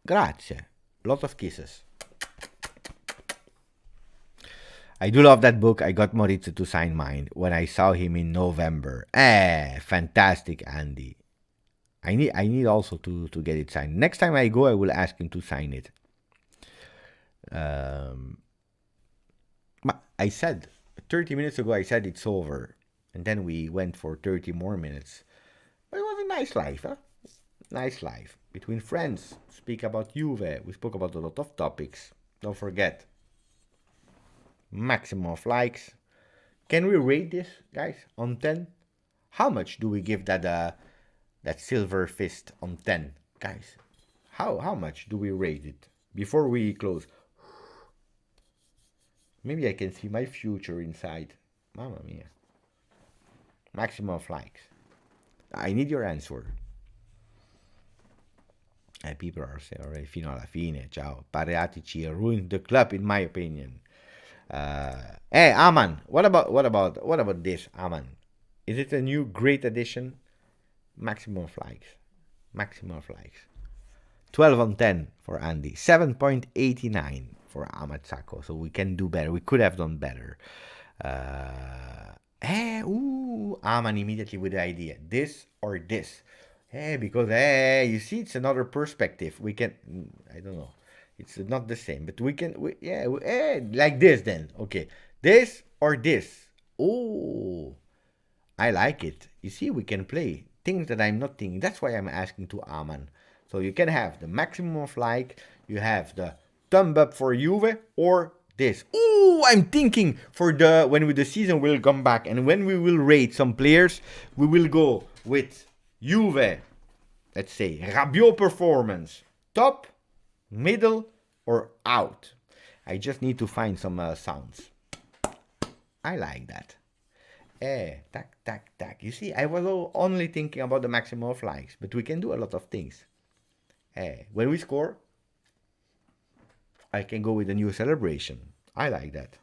Grazie. Lot of kisses. I do love that book. I got Maurizio to sign mine when I saw him in November. Fantastic, Andy. I need also to get it signed. Next time I go, I will ask him to sign it. I said 30 minutes ago, I said it's over. And then we went for 30 more minutes. But it was a nice life, huh? Nice life. Between friends, speak about Juve. We spoke about a lot of topics. Don't forget. Maximum of likes. Can we rate this, guys, on 10? How much do we give that silver fist on 10, guys? How much do we rate it before we close? Maybe I can see my future inside. Mamma mia. Maximum of likes. I need your answer. People are saying already fino alla fine. Ciao. Pareatici ruined the club, in my opinion. Hey, Aman. What about this, Aman? Is it a new great addition? Maximum of likes. 12 on 10 for Andy. 7.89 for Ahmad Sako. So we can do better. We could have done better. Aman immediately with the idea. This or this. Because you see, it's another perspective. We can, I don't know. It's not the same, but we can, like this then. Okay, this or this. Oh, I like it. You see, we can play things that I'm not thinking. That's why I'm asking to Aman. So you can have the maximum of like, you have the thumb up for Juve, or this. Oh, I'm thinking for when the season will come back, and when we will rate some players, we will go with Juve, let's say, Rabiot performance, top, middle, or out. I just need to find some sounds. I like that. Tac, tac, tac. You see, I was only thinking about the maximum of likes, but we can do a lot of things. When we score, I can go with a new celebration. I like that.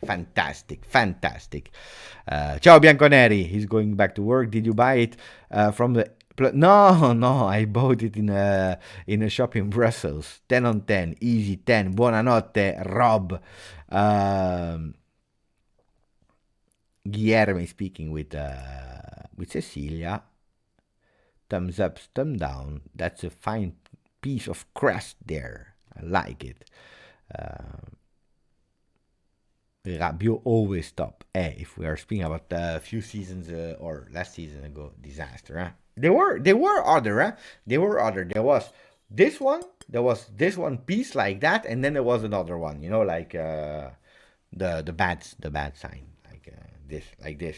Fantastic. Ciao Bianconeri. He's going back to work. Did you buy it from the... No, I bought it in a shop in Brussels. 10 on 10. Easy 10. Buonanotte, Rob. Guilherme speaking with Cecilia. Thumbs up, thumbs down. That's a fine piece of crust there. I like it. Rabiot always top. If we are speaking about a few seasons or last season ago, disaster. Huh? There were other. There was this one. There was this one piece like that, and then there was another one. You know, like the bad sign, like this.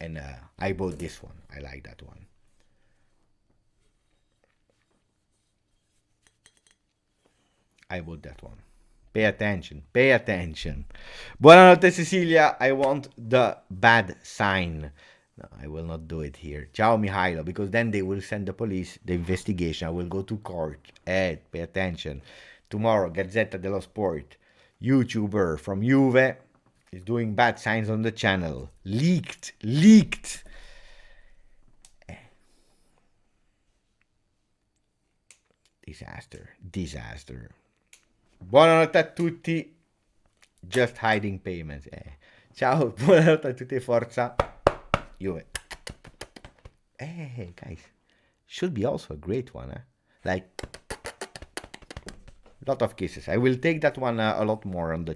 And I bought this one. I like that one. I bought that one. Pay attention. Buonanotte, Cecilia. I want the bad sign. No, I will not do it here. Ciao, Mihailo, because then they will send the police, the investigation. I will go to court. Pay attention. Tomorrow, Gazzetta dello Sport. YouTuber from Juve is doing bad signs on the channel. Leaked. Disaster. Buonanotte a tutti. Just hiding payments. Ciao, buonanotte a tutti, forza Juve. Hey, guys. Should be also a great one, Like, lot of kisses. I will take that one a lot more on the